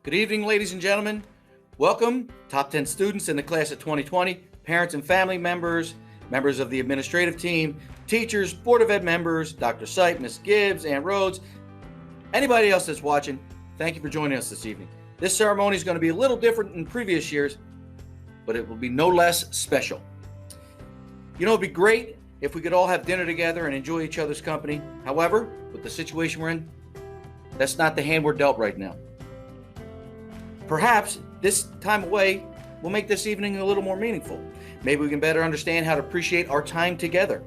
Good evening, ladies and gentlemen. Welcome, top 10 students in the class of 2020, parents and family members, members of the administrative team, teachers, Board of Ed members, Dr. Sipe, Ms. Gibbs, Aunt Rhodes, anybody else that's watching, thank you for joining us this evening. This ceremony is going to be a little different than previous years, but it will be no less special. You know, it'd be great if we could all have dinner together and enjoy each other's company. However, with the situation we're in, that's not the hand we're dealt right now. Perhaps this time away will make this evening a little more meaningful. Maybe we can better understand how to appreciate our time together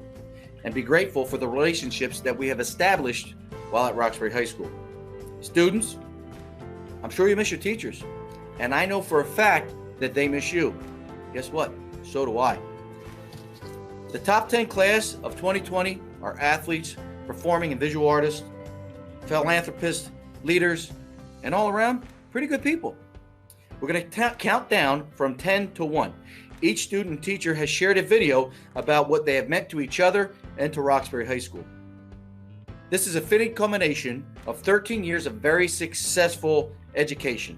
and be grateful for the relationships that we have established while at Roxbury High School. Students, I'm sure you miss your teachers, and I know for a fact that they miss you. Guess what? So do I. The top 10 class of 2020 are athletes, performing and visual artists, philanthropists, leaders, and all around pretty good people. We're going to count down from 10 to 1. Each student and teacher has shared a video about what they have meant to each other and to Roxbury High School. This is a fitting culmination of 13 years of very successful education.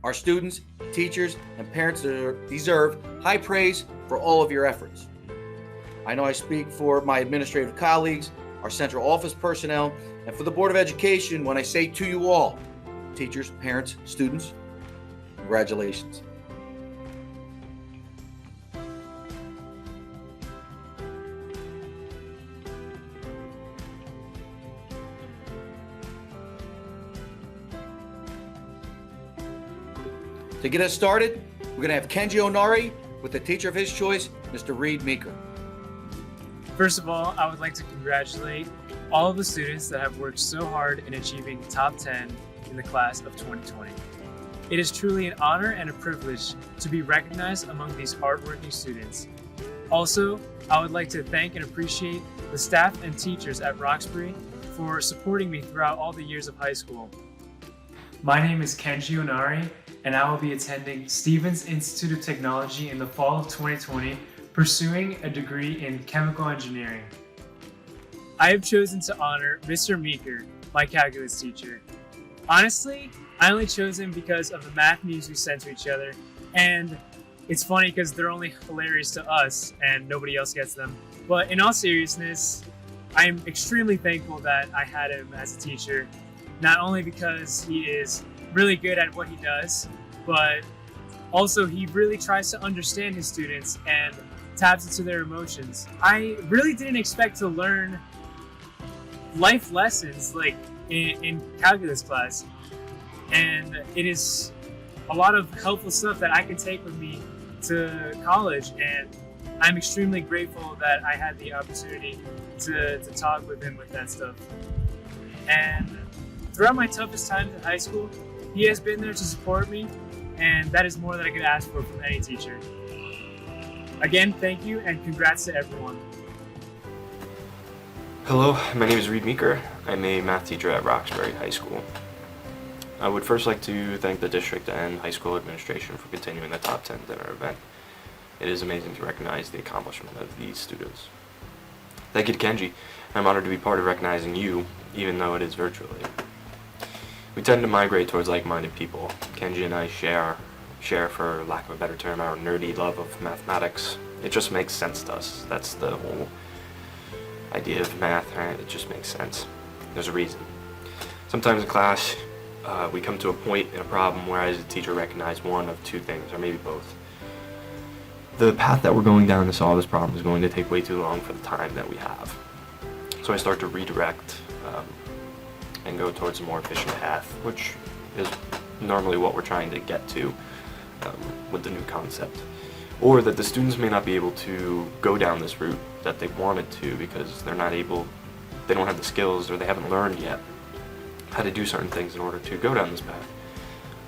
Our students, teachers, and parents deserve high praise for all of your efforts. I know I speak for my administrative colleagues, our central office personnel, and for the Board of Education when I say to you all, teachers, parents, students, congratulations. To get us started, we're going to have Kenji Onari with the teacher of his choice, Mr. Reed Meeker. First of all, I would like to congratulate all of the students that have worked so hard in achieving top 10 in the class of 2020. It is truly an honor and a privilege to be recognized among these hardworking students. Also, I would like to thank and appreciate the staff and teachers at Roxbury for supporting me throughout all the years of high school. My name is Kenji Onari, and I will be attending Stevens Institute of Technology in the fall of 2020, pursuing a degree in chemical engineering. I have chosen to honor Mr. Meeker, my calculus teacher. Honestly, I only chose him because of the math memes we sent to each other, and it's funny because they're only hilarious to us and nobody else gets them. But in all seriousness, I'm extremely thankful that I had him as a teacher, not only because he is really good at what he does, but also he really tries to understand his students and taps into their emotions. I really didn't expect to learn life lessons like in calculus class, and it is a lot of helpful stuff that I can take with me to college, and I'm extremely grateful that I had the opportunity to talk with him with that stuff. And throughout my toughest times in high school, he has been there to support me, and that is more than I could ask for from any teacher. Again, thank you, and congrats to everyone. Hello, my name is Reed Meeker. I'm a math teacher at Roxbury High School. I would first like to thank the district and high school administration for continuing the top 10 dinner event. It is amazing to recognize the accomplishment of these students. Thank you to Kenji. I'm honored to be part of recognizing you, even though it is virtually. We tend to migrate towards like-minded people. Kenji and I share, for lack of a better term, our nerdy love of mathematics. It just makes sense to us. That's the whole idea of math, right? It just makes sense. There's a reason. Sometimes in class, we come to a point in a problem where I as a teacher recognize one of two things, or maybe both. The path that we're going down to solve this problem is going to take way too long for the time that we have. So I start to redirect and go towards a more efficient path, which is normally what we're trying to get to with the new concept. Or that the students may not be able to go down this route that they wanted to because they don't have the skills, or they haven't learned yet how to do certain things in order to go down this path.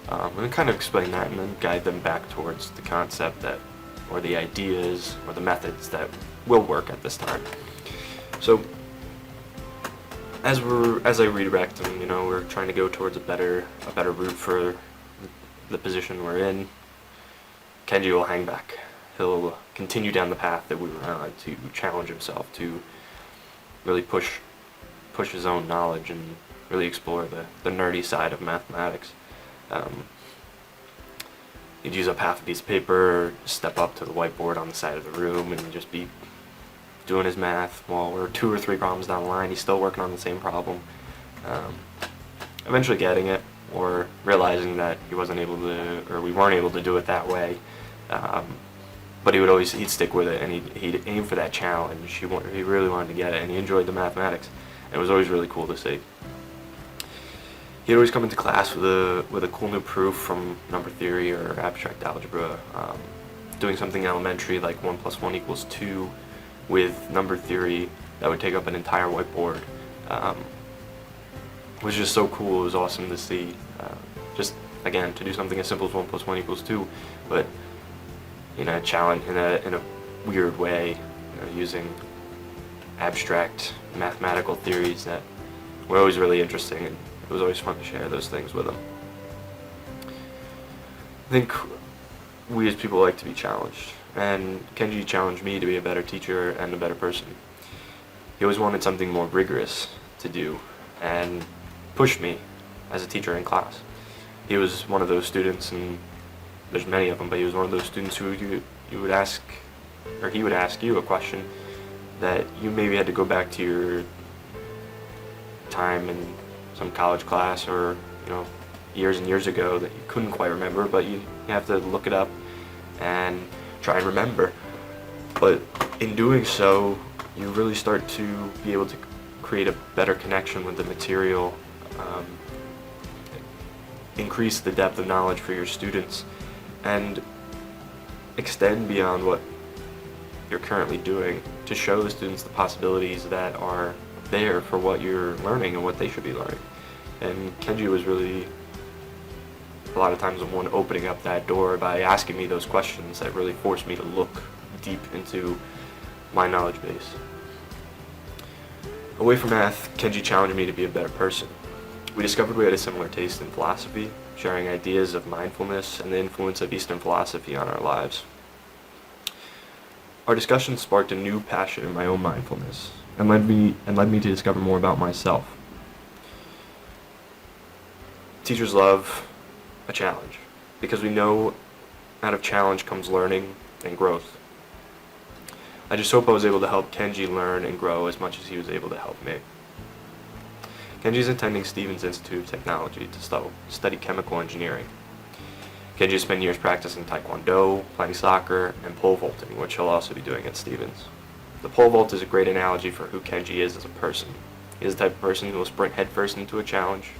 And then kind of explain that and then guide them back towards the concept that, or the ideas, or the methods that will work at this time. So as I redirect them, we're trying to go towards a better route for the position we're in. Kenji will hang back. He'll continue down the path that we were on to challenge himself, to really push his own knowledge and really explore the nerdy side of mathematics. Um, he'd use up half a piece of paper, step up to the whiteboard on the side of the room, and just be doing his math while we're 2 or 3 problems down the line. He's still working on the same problem. Eventually getting it, or realizing that he wasn't able to, or we weren't able to do it that way. But he'd stick with it, and he'd aim for that challenge. He really wanted to get it, and he enjoyed the mathematics. And it was always really cool to see. He'd always come into class with a cool new proof from number theory or abstract algebra, doing something elementary like 1 + 1 = 2 with number theory that would take up an entire whiteboard. It was just so cool. It was awesome to see. Just again, to do something as simple as 1 + 1 = 2, but a challenge in a weird way, using abstract mathematical theories that were always really interesting, and it was always fun to share those things with him. I think we as people like to be challenged, and Kenji challenged me to be a better teacher and a better person. He always wanted something more rigorous to do, and pushed me as a teacher in class. He was one of those students, and there's many of them, but he was one of those students who you would ask, or he would ask you a question that you maybe had to go back to your time in some college class, or years and years ago, that you couldn't quite remember, but you have to look it up and try and remember. But in doing so, you really start to be able to create a better connection with the material, increase the depth of knowledge for your students, and extend beyond what you're currently doing to show the students the possibilities that are there for what you're learning and what they should be learning. And Kenji was really, a lot of times, the one opening up that door by asking me those questions that really forced me to look deep into my knowledge base. Away from math, Kenji challenged me to be a better person. We discovered we had a similar taste in philosophy, sharing ideas of mindfulness and the influence of Eastern philosophy on our lives. Our discussion sparked a new passion in my own mindfulness, and led me to discover more about myself. Teachers love a challenge, because we know out of challenge comes learning and growth. I just hope I was able to help Kenji learn and grow as much as he was able to help me. Kenji is attending Stevens Institute of Technology to study chemical engineering. Kenji has spent years practicing Taekwondo, playing soccer, and pole vaulting, which he'll also be doing at Stevens. The pole vault is a great analogy for who Kenji is as a person. He is the type of person who will sprint headfirst into a challenge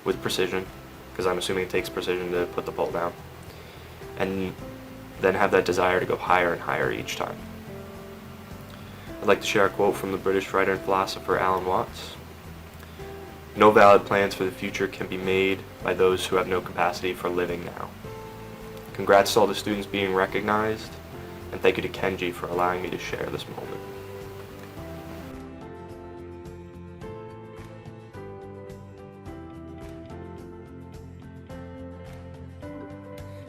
with precision, because I'm assuming it takes precision to put the pole down, and then have that desire to go higher and higher each time. I'd like to share a quote from the British writer and philosopher Alan Watts. "No valid plans for the future can be made by those who have no capacity for living now." Congrats to all the students being recognized, and thank you to Kenji for allowing me to share this moment.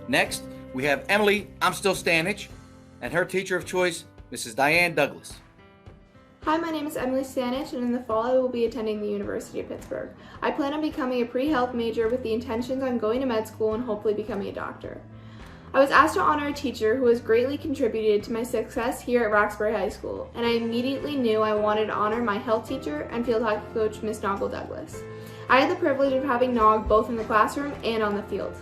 Next, we have Emily Stanich and her teacher of choice, Mrs. Diane Douglas. Hi, my name is Emily Stanich, and in the fall I will be attending the University of Pittsburgh. I plan on becoming a pre-health major with the intentions on going to med school and hopefully becoming a doctor. I was asked to honor a teacher who has greatly contributed to my success here at Roxbury High School, and I immediately knew I wanted to honor my health teacher and field hockey coach, Miss Noggle Douglas. I had the privilege of having Nog both in the classroom and on the field.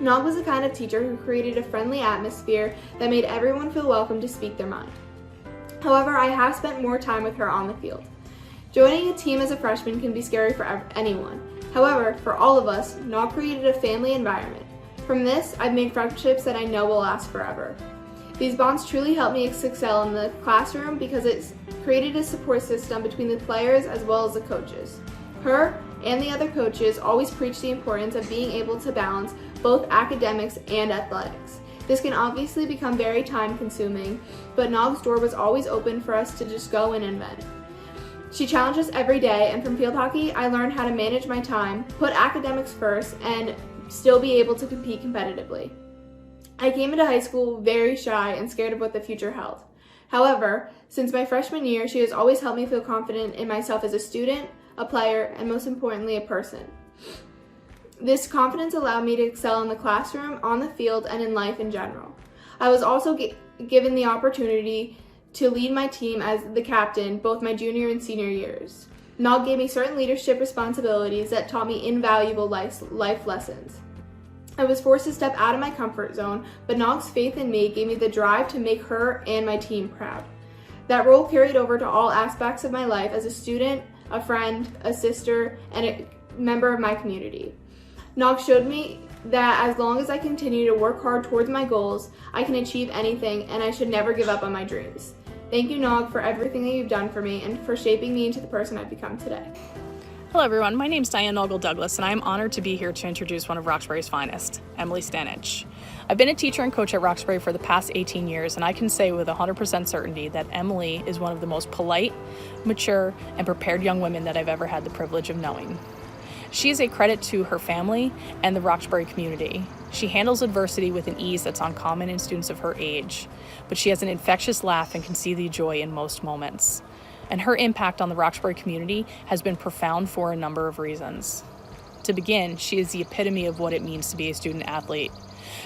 Nog was the kind of teacher who created a friendly atmosphere that made everyone feel welcome to speak their mind. However, I have spent more time with her on the field. Joining a team as a freshman can be scary for anyone. However, for all of us, Nog created a family environment. From this, I've made friendships that I know will last forever. These bonds truly helped me excel in the classroom because it's created a support system between the players as well as the coaches. Her and the other coaches always preach the importance of being able to balance both academics and athletics. This can obviously become very time consuming, but Nog's door was always open for us to just go in and vent. She challenged us every day, and from field hockey, I learned how to manage my time, put academics first, and still be able to compete competitively. I came into high school very shy and scared of what the future held. However, since my freshman year, she has always helped me feel confident in myself as a student, a player, and most importantly, a person. This confidence allowed me to excel in the classroom, on the field, and in life in general. I was also given the opportunity to lead my team as the captain both my junior and senior years. Nog gave me certain leadership responsibilities that taught me invaluable life lessons. I was forced to step out of my comfort zone, but Nog's faith in me gave me the drive to make her and my team proud. That role carried over to all aspects of my life as a student, a friend, a sister, and a member of my community. Nog showed me that as long as I continue to work hard towards my goals, I can achieve anything, and I should never give up on my dreams. Thank you, Nog, for everything that you've done for me and for shaping me into the person I've become today. Hello everyone, my name is Diane Noggle-Douglas and I am honored to be here to introduce one of Roxbury's finest, Emily Stanich. I've been a teacher and coach at Roxbury for the past 18 years and I can say with 100% certainty that Emily is one of the most polite, mature, and prepared young women that I've ever had the privilege of knowing. She is a credit to her family and the Roxbury community. She handles adversity with an ease that's uncommon in students of her age, but she has an infectious laugh and can see the joy in most moments. And her impact on the Roxbury community has been profound for a number of reasons. To begin, she is the epitome of what it means to be a student athlete.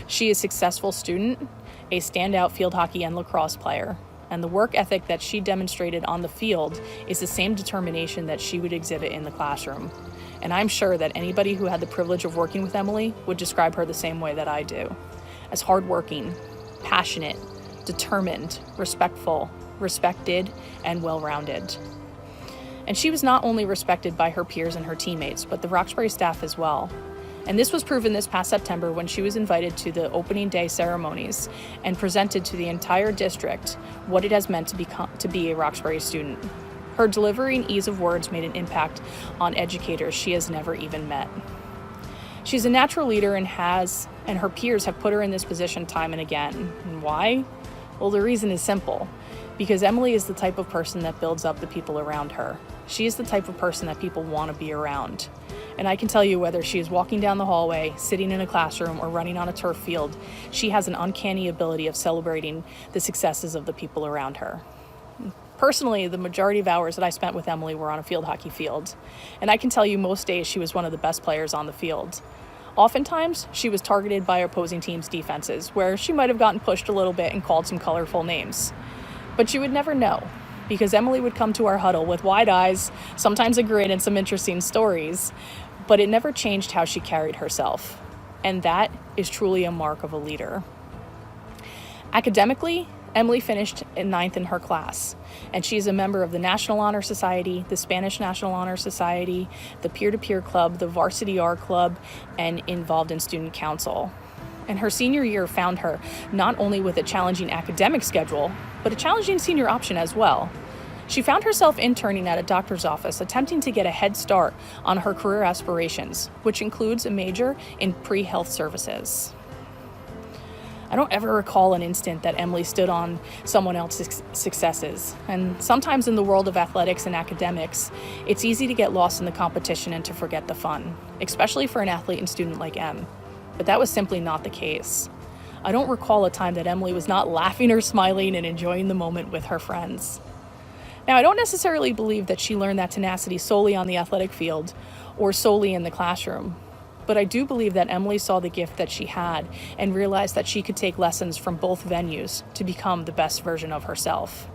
She is a successful student, a standout field hockey and lacrosse player, and the work ethic that she demonstrated on the field is the same determination that she would exhibit in the classroom. And I'm sure that anybody who had the privilege of working with Emily would describe her the same way that I do, as hardworking, passionate, determined, respectful, respected, and well-rounded. And she was not only respected by her peers and her teammates, but the Roxbury staff as well. And this was proven this past September when she was invited to the opening day ceremonies and presented to the entire district what it has meant to be a Roxbury student. Her delivery and ease of words made an impact on educators she has never even met. She's a natural leader and her peers have put her in this position time and again. And why? Well, the reason is simple. Because Emily is the type of person that builds up the people around her. She is the type of person that people want to be around. And I can tell you whether she is walking down the hallway, sitting in a classroom, or running on a turf field, she has an uncanny ability of celebrating the successes of the people around her. Personally, the majority of hours that I spent with Emily were on a field hockey field. And I can tell you most days she was one of the best players on the field. Oftentimes, she was targeted by opposing teams' defenses, where she might have gotten pushed a little bit and called some colorful names. But you would never know, because Emily would come to our huddle with wide eyes, sometimes a grin, and some interesting stories, but it never changed how she carried herself. And that is truly a mark of a leader. Academically, Emily finished in 9th in her class, and she's a member of the National Honor Society, the Spanish National Honor Society, the Peer-to-Peer Club, the Varsity Art Club, and involved in student council. And her senior year found her not only with a challenging academic schedule, but a challenging senior option as well. She found herself interning at a doctor's office, attempting to get a head start on her career aspirations, which includes a major in pre-health services. I don't ever recall an instant that Emily stood on someone else's successes. And sometimes in the world of athletics and academics, it's easy to get lost in the competition and to forget the fun, especially for an athlete and student like Em. But that was simply not the case. I don't recall a time that Emily was not laughing or smiling and enjoying the moment with her friends. Now, I don't necessarily believe that she learned that tenacity solely on the athletic field or solely in the classroom. But I do believe that Emily saw the gift that she had and realized that she could take lessons from both venues to become the best version of herself.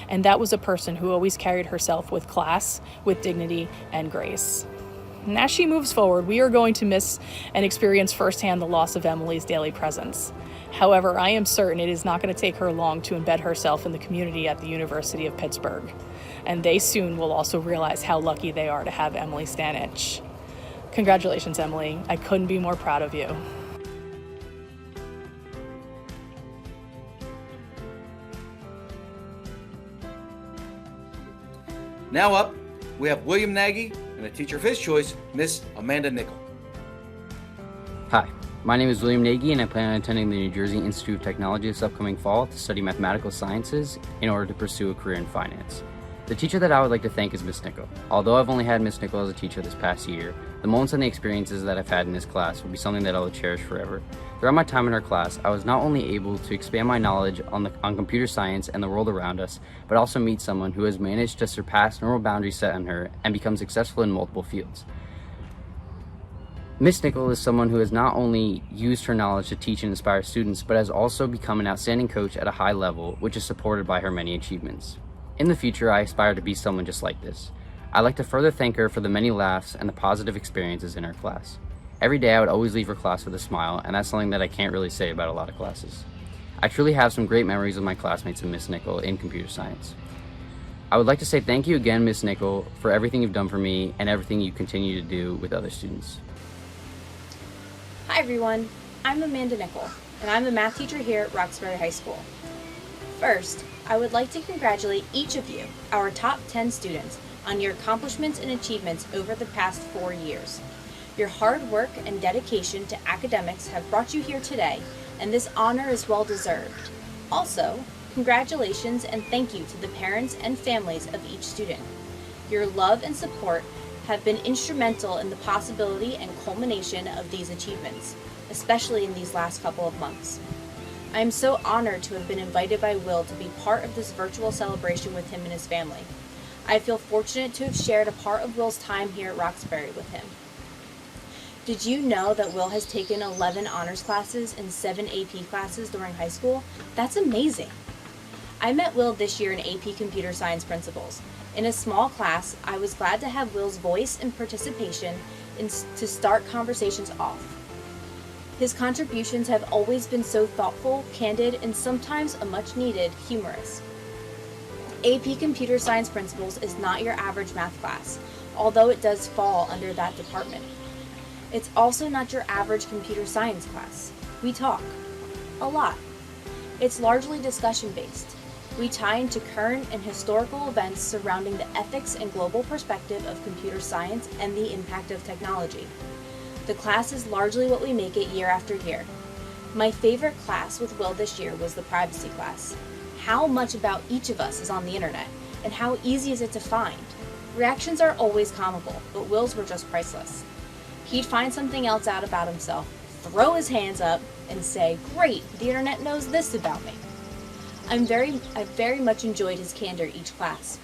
And that was a person who always carried herself with class, with dignity, and grace. And as she moves forward, we are going to miss and experience firsthand the loss of Emily's daily presence. However, I am certain it is not going to take her long to embed herself in the community at the University of Pittsburgh. And they soon will also realize how lucky they are to have Emily Stanich. Congratulations, Emily. I couldn't be more proud of you. Now up, we have William Nagy and a teacher of his choice, Miss Amanda Nickel. Hi, my name is William Nagy and I plan on attending the New Jersey Institute of Technology this upcoming fall to study mathematical sciences in order to pursue a career in finance. The teacher that I would like to thank is Miss Nickel. Although I've only had Miss Nickel as a teacher this past year, the moments and the experiences that I've had in this class will be something that I will cherish forever. Throughout my time in her class, I was not only able to expand my knowledge on computer science and the world around us, but also meet someone who has managed to surpass normal boundaries set on her and become successful in multiple fields. Miss Nickel is someone who has not only used her knowledge to teach and inspire students, but has also become an outstanding coach at a high level, which is supported by her many achievements. In the future, I aspire to be someone just like this. I'd like to further thank her for the many laughs and the positive experiences in her class. Every day I would always leave her class with a smile, and that's something that I can't really say about a lot of classes. I truly have some great memories with my classmates and Miss Nickel in computer science. I would like to say thank you again, Miss Nickel, for everything you've done for me and everything you continue to do with other students. Hi everyone, I'm Amanda Nickel, and I'm a math teacher here at Roxbury High School. First, I would like to congratulate each of you, our top 10 students, on your accomplishments and achievements over the past 4 years. Your hard work and dedication to academics have brought you here today, and this honor is well deserved. Also, congratulations and thank you to the parents and families of each student. Your love and support have been instrumental in the possibility and culmination of these achievements, especially in these last couple of months. I am so honored to have been invited by Will to be part of this virtual celebration with him and his family. I feel fortunate to have shared a part of Will's time here at Roxbury with him. Did you know that Will has taken 11 honors classes and 7 AP classes during high school? That's amazing! I met Will this year in AP Computer Science Principles. In a small class, I was glad to have Will's voice and participation to start conversations off. His contributions have always been so thoughtful, candid, and sometimes a much-needed humorous. AP Computer Science Principles is not your average math class, although it does fall under that department. It's also not your average computer science class. We talk. A lot. It's largely discussion-based. We tie into current and historical events surrounding the ethics and global perspective of computer science and the impact of technology. The class is largely what we make it year after year. My favorite class with Will this year was the privacy class. How much about each of us is on the internet, and how easy is it to find? Reactions are always comical, but Will's were just priceless. He'd find something else out about himself, throw his hands up, and say, "Great, the internet knows this about me." I very much enjoyed his candor each class.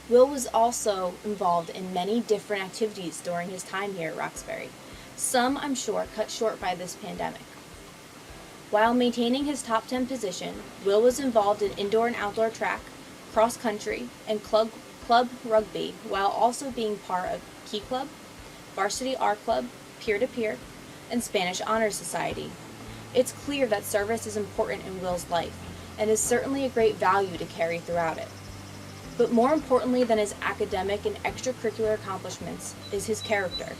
Will was also involved in many different activities during his time here at Roxbury. Some, I'm sure, cut short by this pandemic. While maintaining his top 10 position, Will was involved in indoor and outdoor track, cross country, and club rugby, while also being part of Key Club, Varsity Art Club, Peer-to-Peer, and Spanish Honor Society. It's clear that service is important in Will's life, and is certainly a great value to carry throughout it. But more importantly than his academic and extracurricular accomplishments is his character.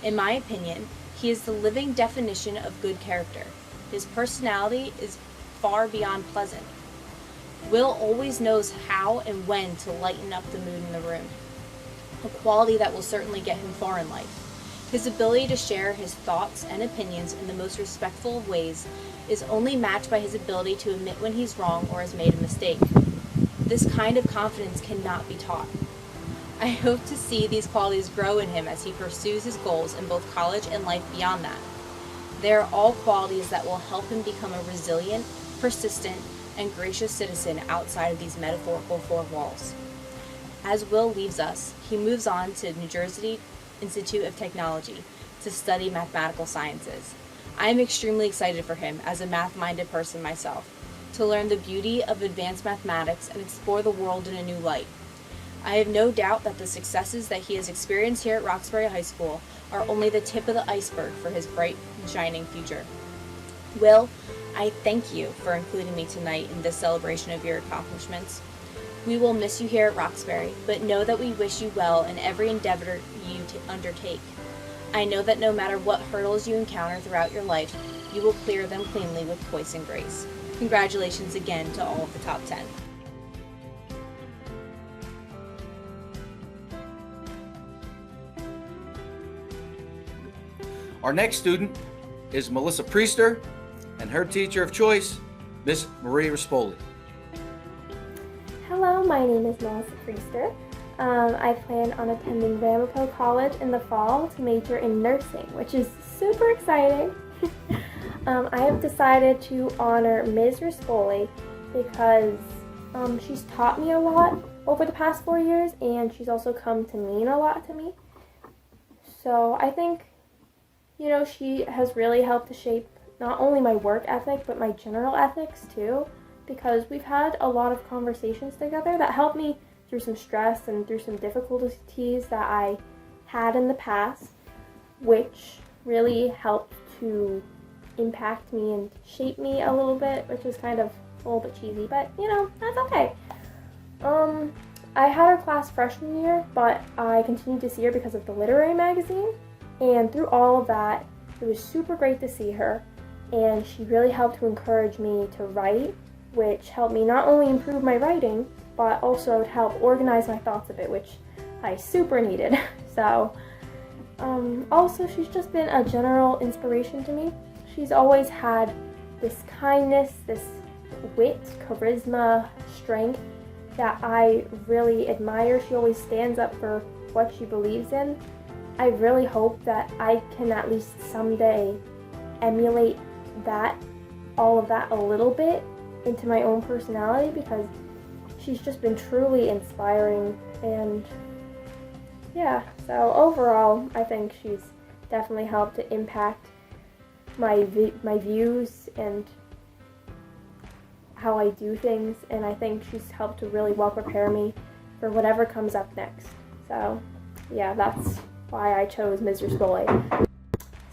In my opinion, he is the living definition of good character. His personality is far beyond pleasant. Will always knows how and when to lighten up the mood in the room, a quality that will certainly get him far in life. His ability to share his thoughts and opinions in the most respectful of ways is only matched by his ability to admit when he's wrong or has made a mistake. This kind of confidence cannot be taught. I hope to see these qualities grow in him as he pursues his goals in both college and life beyond that. They are all qualities that will help him become a resilient, persistent, and gracious citizen outside of these metaphorical four walls. As Will leaves us, he moves on to New Jersey Institute of Technology to study mathematical sciences. I am extremely excited for him as a math-minded person myself, to learn the beauty of advanced mathematics and explore the world in a new light. I have no doubt that the successes that he has experienced here at Roxbury High School are only the tip of the iceberg for his bright and shining future. Will, I thank you for including me tonight in this celebration of your accomplishments. We will miss you here at Roxbury, but know that we wish you well in every endeavor you undertake. I know that no matter what hurdles you encounter throughout your life, you will clear them cleanly with poise and grace. Congratulations again to all of the top 10. Our next student is Melissa Priester, and her teacher of choice, Miss Marie Rispoli. Hello, my name is Melissa Priester. I plan on attending Ramapo College in the fall to major in nursing, which is super exciting. I have decided to honor Ms. Rispoli because she's taught me a lot over the past 4 years, and she's also come to mean a lot to me. So I think you know, she has really helped to shape not only my work ethic, but my general ethics too, because we've had a lot of conversations together that helped me through some stress and through some difficulties that I had in the past, which really helped to impact me and shape me a little bit, which is kind of a little bit cheesy, but you know, that's okay. I had her class freshman year, but I continued to see her because of the literary magazine, and through all of that, it was super great to see her, and she really helped to encourage me to write, which helped me not only improve my writing, but also to help organize my thoughts a bit, which I super needed. So, also she's just been a general inspiration to me. She's always had this kindness, this wit, charisma, strength that I really admire. She always stands up for what she believes in. I really hope that I can at least someday emulate that, all of that a little bit into my own personality, because she's just been truly inspiring. And yeah, so overall I think she's definitely helped to impact my views and how I do things, and I think she's helped to really well prepare me for whatever comes up next. So yeah, that's why I chose Ms. Spoley.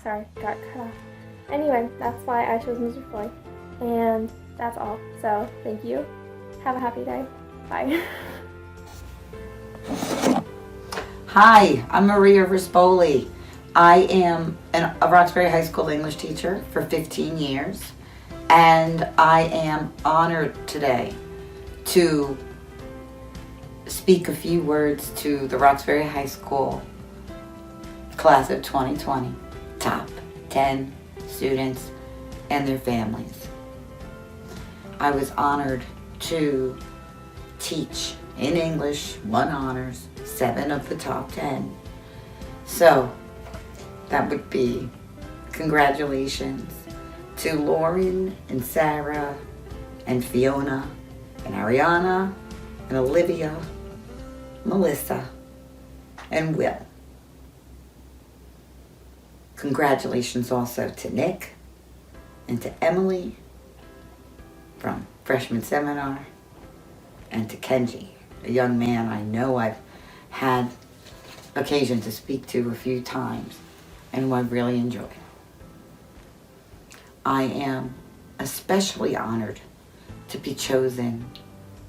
Sorry, got cut off. Anyway, that's why I chose Ms. Spoley. And that's all. So thank you. Have a happy day. Bye. Hi, I'm Maria Rispoli. I am a Roxbury High School English teacher for 15 years, and I am honored today to speak a few words to the Roxbury High School class of 2020, top 10 students and their families. I was honored to teach in English, 1 honors, 7 of the top 10. So that would be congratulations to Lauren and Sarah and Fiona and Ariana and Olivia, Melissa and Will. Congratulations also to Nick and to Emily from freshman seminar, and to Kenji, a young man I know I've had occasion to speak to a few times and who I've really enjoyed. I am especially honored to be chosen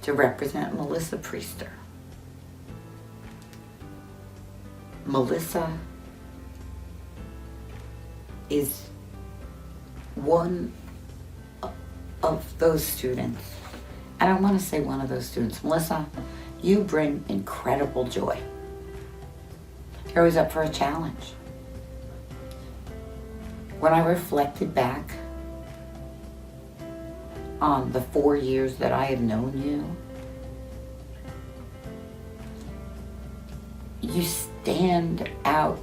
to represent Melissa Priester. Melissa is one of those students. I don't want to say one of those students. Melissa, you bring incredible joy. You're always up for a challenge. When I reflected back on the 4 years that I have known you, you stand out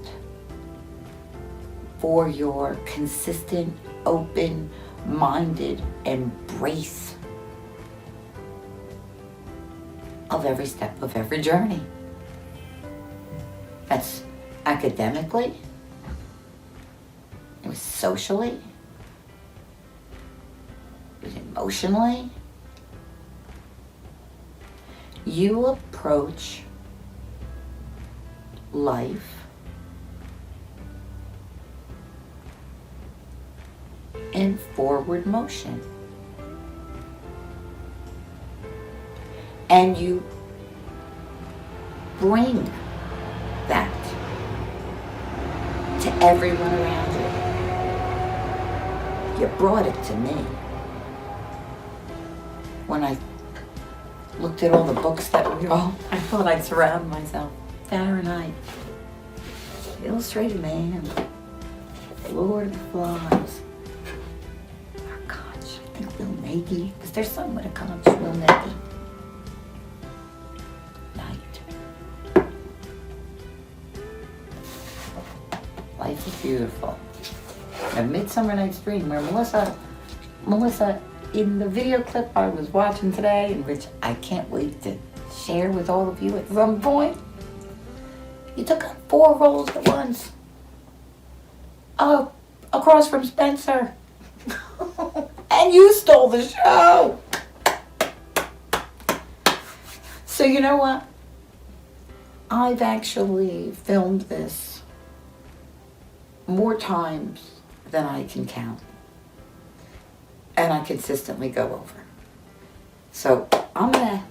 for your consistent, open-minded embrace of every step of every journey. That's academically, it was socially, it was emotionally. You approach life in forward motion. And you bring that to everyone around you. You brought it to me. When I looked at all the books that we all, I thought I'd surround myself. Fahrenheit, Illustrated Man, Lord of the Flies. Oh gosh, I think Will Nagy. Is there something with a conch? Will Nagy. Life is Beautiful. A Midsummer Night's Dream, where Melissa, in the video clip I was watching today, in which I can't wait to share with all of you at some point, you took on 4 roles at once. across from Spencer. And you stole the show. So you know what? I've actually filmed this more times than I can count. And I consistently go over. So I'm gonna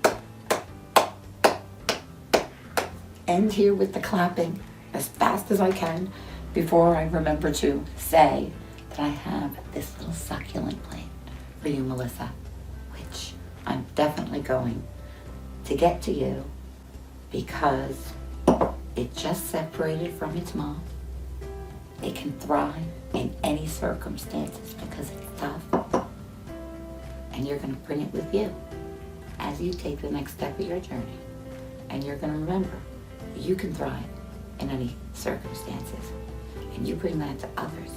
end here with the clapping as fast as I can before I remember to say that I have this little succulent plate for you, Melissa, which I'm definitely going to get to you because it just separated from its mom. It can thrive in any circumstances because it's tough. And you're going to bring it with you as you take the next step of your journey. And you're going to remember that you can thrive in any circumstances. And you bring that to others.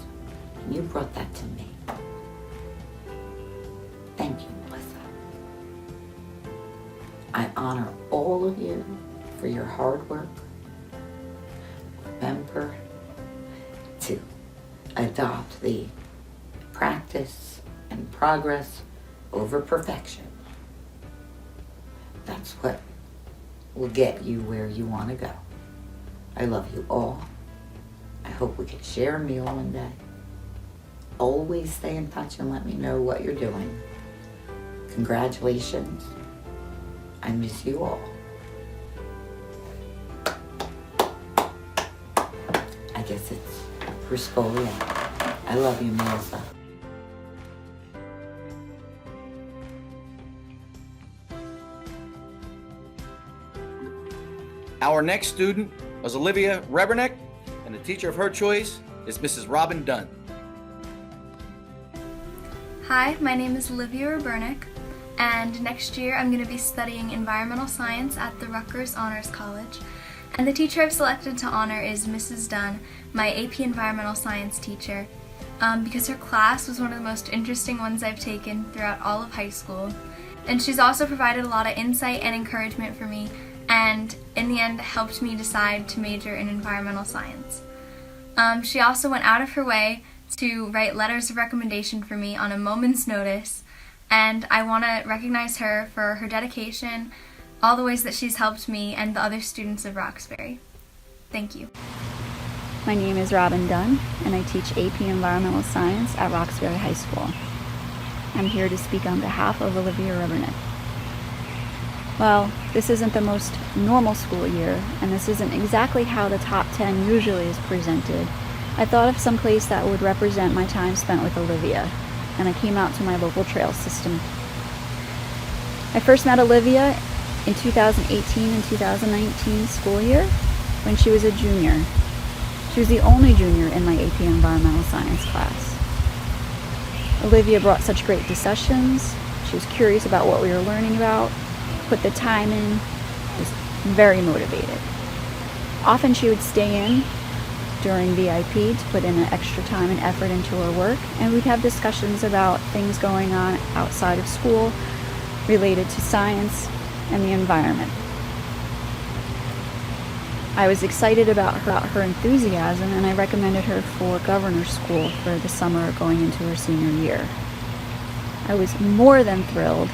And you brought that to me. Thank you, Melissa. I honor all of you for your hard work. Remember to adopt the practice and progress over perfection. That's what will get you where you want to go. I love you all. I hope we can share a meal one day. Always stay in touch and let me know what you're doing. Congratulations. I miss you all. I guess it's Roxbury. I love you, Melissa. Our next student was Olivia Rebernick, and the teacher of her choice is Mrs. Robin Dunn. Hi, my name is Olivia Rebernick, and next year I'm going to be studying environmental science at the Rutgers Honors College. And the teacher I've selected to honor is Mrs. Dunn, my AP Environmental Science teacher, because her class was one of the most interesting ones I've taken throughout all of high school. And she's also provided a lot of insight and encouragement for me, and in the end helped me decide to major in environmental science. She also went out of her way to write letters of recommendation for me on a moment's notice, and I want to recognize her for her dedication, all the ways that she's helped me and the other students of Roxbury. Thank you. My name is Robin Dunn, and I teach AP Environmental Science at Roxbury High School. I'm here to speak on behalf of Olivia Rebernick. Well, this isn't the most normal school year, and this isn't exactly how the top 10 usually is presented. I thought of some place that would represent my time spent with Olivia, and I came out to my local trail system. I first met Olivia in 2018 and 2019 school year when she was a junior. She was the only junior in my AP Environmental Science class. Olivia brought such great discussions. She was curious about what we were learning about, put the time in, was very motivated. Often she would stay in during VIP to put in an extra time and effort into her work, and we'd have discussions about things going on outside of school related to science and the environment. I was excited about her enthusiasm, and I recommended her for governor's school for the summer going into her senior year. I was more than thrilled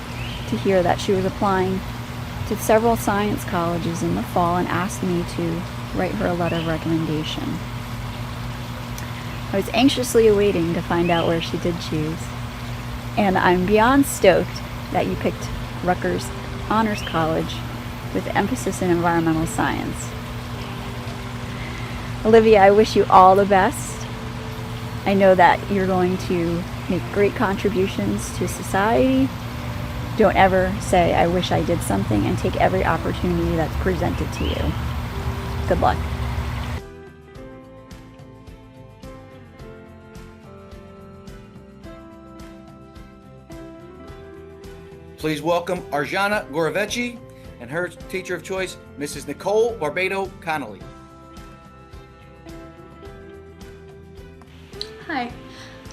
to hear that she was applying to several science colleges in the fall and asked me to write her a letter of recommendation. I was anxiously awaiting to find out where she did choose, and I'm beyond stoked that you picked Rutgers Honors College with emphasis in environmental science. Olivia, I wish you all the best. I know that you're going to make great contributions to society. Don't ever say, I wish I did something, and take every opportunity that's presented to you. Good luck. Please welcome Arjana Goroveci and her teacher of choice, Mrs. Nicole Barbado Connolly. Hi,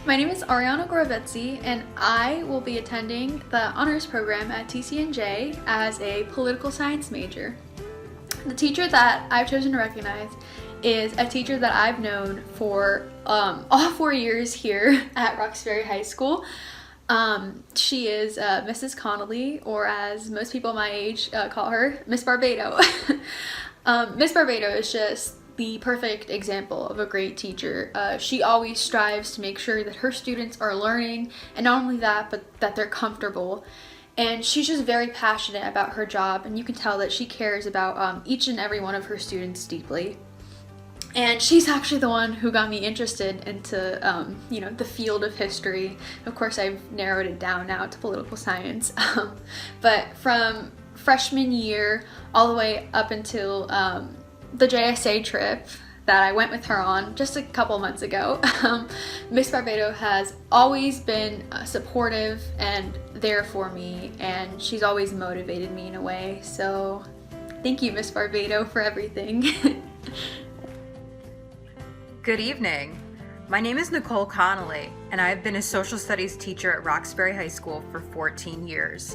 my name is Ariana Gorovetsy, and I will be attending the honors program at TCNJ as a political science major. The teacher that I've chosen to recognize is a teacher that I've known for all 4 years here at Roxbury High School. She is Mrs. Connolly, or as most people my age call her, Miss Barbado. Miss Barbado is just the perfect example of a great teacher. She always strives to make sure that her students are learning, and not only that, but that they're comfortable. And she's just very passionate about her job, and you can tell that she cares about each and every one of her students deeply. And she's actually the one who got me interested into, the field of history. Of course, I've narrowed it down now to political science. But from freshman year all the way up until the JSA trip that I went with her on just a couple months ago, Miss Barbado has always been supportive and there for me, and she's always motivated me in a way. So thank you, Miss Barbado, for everything. Good evening. My name is Nicole Connolly, and I've been a social studies teacher at Roxbury High School for 14 years.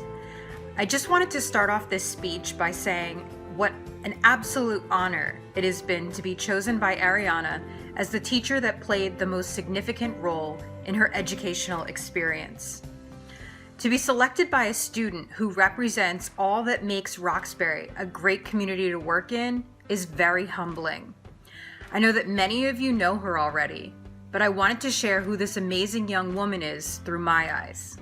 I just wanted to start off this speech by saying what an absolute honor it has been to be chosen by Ariana as the teacher that played the most significant role in her educational experience. To be selected by a student who represents all that makes Roxbury a great community to work in is very humbling. I know that many of you know her already, but I wanted to share who this amazing young woman is through my eyes.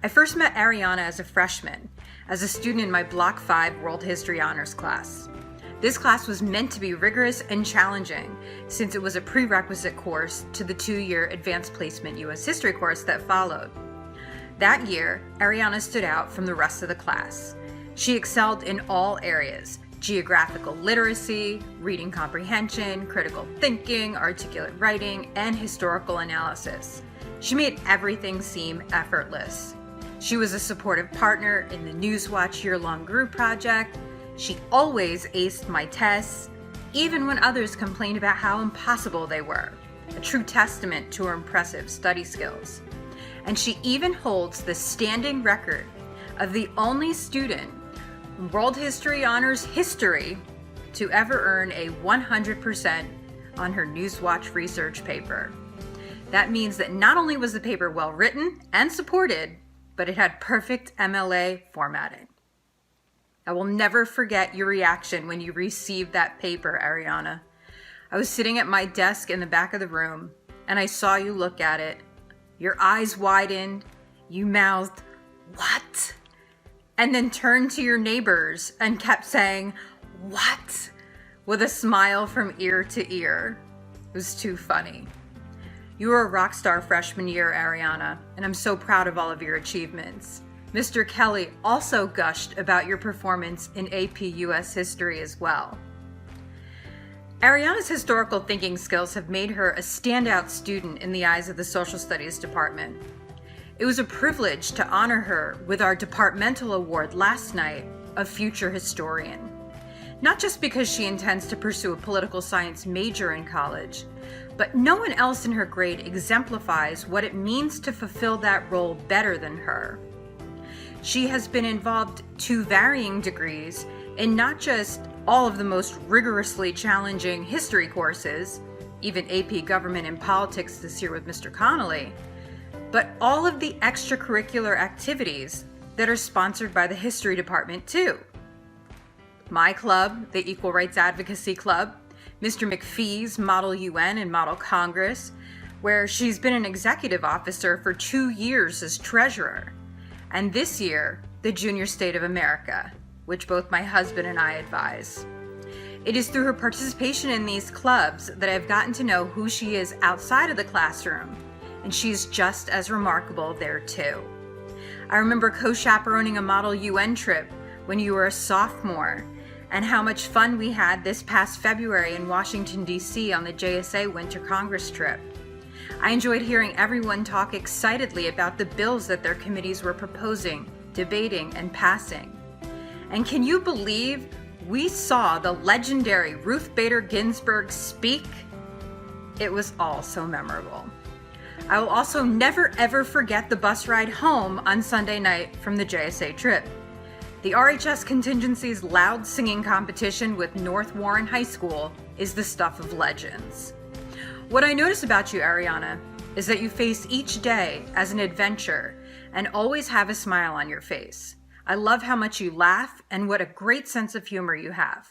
I first met Ariana as a freshman, as a student in my Block 5 World History Honors class. This class was meant to be rigorous and challenging, since it was a prerequisite course to the 2-year Advanced Placement U.S. History course that followed. That year, Ariana stood out from the rest of the class. She excelled in all areas: geographical literacy, reading comprehension, critical thinking, articulate writing, and historical analysis. She made everything seem effortless. She was a supportive partner in the Newswatch year-long group project. She always aced my tests, even when others complained about how impossible they were, a true testament to her impressive study skills. And she even holds the standing record of the only student World History Honors history to ever earn a 100% on her Newswatch research paper. That means that not only was the paper well written and supported, but it had perfect MLA formatting. I will never forget your reaction when you received that paper, Ariana. I was sitting at my desk in the back of the room, and I saw you look at it. Your eyes widened, you mouthed, "What?" and then turned to your neighbors and kept saying, "What?" with a smile from ear to ear. It was too funny. You were a rock star freshman year, Ariana, and I'm so proud of all of your achievements. Mr. Kelly also gushed about your performance in AP US History as well. Ariana's historical thinking skills have made her a standout student in the eyes of the Social Studies Department. It was a privilege to honor her with our departmental award last night of Future Historian. Not just because she intends to pursue a political science major in college, but no one else in her grade exemplifies what it means to fulfill that role better than her. She has been involved to varying degrees in not just all of the most rigorously challenging history courses, even AP Government and Politics this year with Mr. Connolly, but all of the extracurricular activities that are sponsored by the History Department too. My club, the Equal Rights Advocacy Club, Mr. McPhee's Model UN and Model Congress, where she's been an executive officer for 2 years as treasurer, and this year, the Junior State of America, which both my husband and I advise. It is through her participation in these clubs that I've gotten to know who she is outside of the classroom, and she's just as remarkable there too. I remember co-chaperoning a Model UN trip when you were a sophomore, and how much fun we had this past February in Washington, D.C. on the JSA Winter Congress trip. I enjoyed hearing everyone talk excitedly about the bills that their committees were proposing, debating, and passing. And can you believe we saw the legendary Ruth Bader Ginsburg speak? It was all so memorable. I will also never ever forget the bus ride home on Sunday night from the JSA trip. The RHS contingency's loud singing competition with North Warren High School is the stuff of legends. What I notice about you, Ariana, is that you face each day as an adventure and always have a smile on your face. I love how much you laugh and what a great sense of humor you have.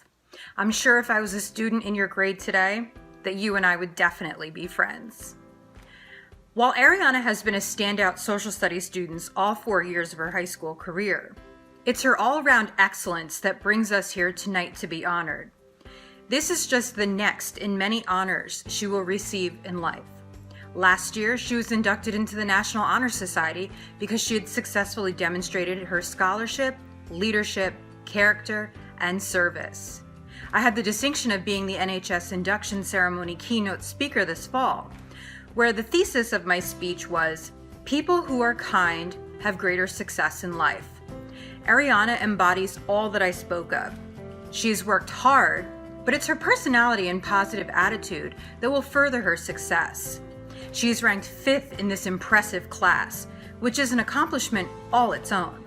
I'm sure if I was a student in your grade today, that you and I would definitely be friends. While Ariana has been a standout social studies student all 4 years of her high school career, it's her all-around excellence that brings us here tonight to be honored. This is just the next in many honors she will receive in life. Last year, she was inducted into the National Honor Society because she had successfully demonstrated her scholarship, leadership, character, and service. I had the distinction of being the NHS induction ceremony keynote speaker this fall, where the thesis of my speech was, "People who are kind have greater success in life." Ariana embodies all that I spoke of. She's worked hard, but it's her personality and positive attitude that will further her success. She is ranked 5th in this impressive class, which is an accomplishment all its own.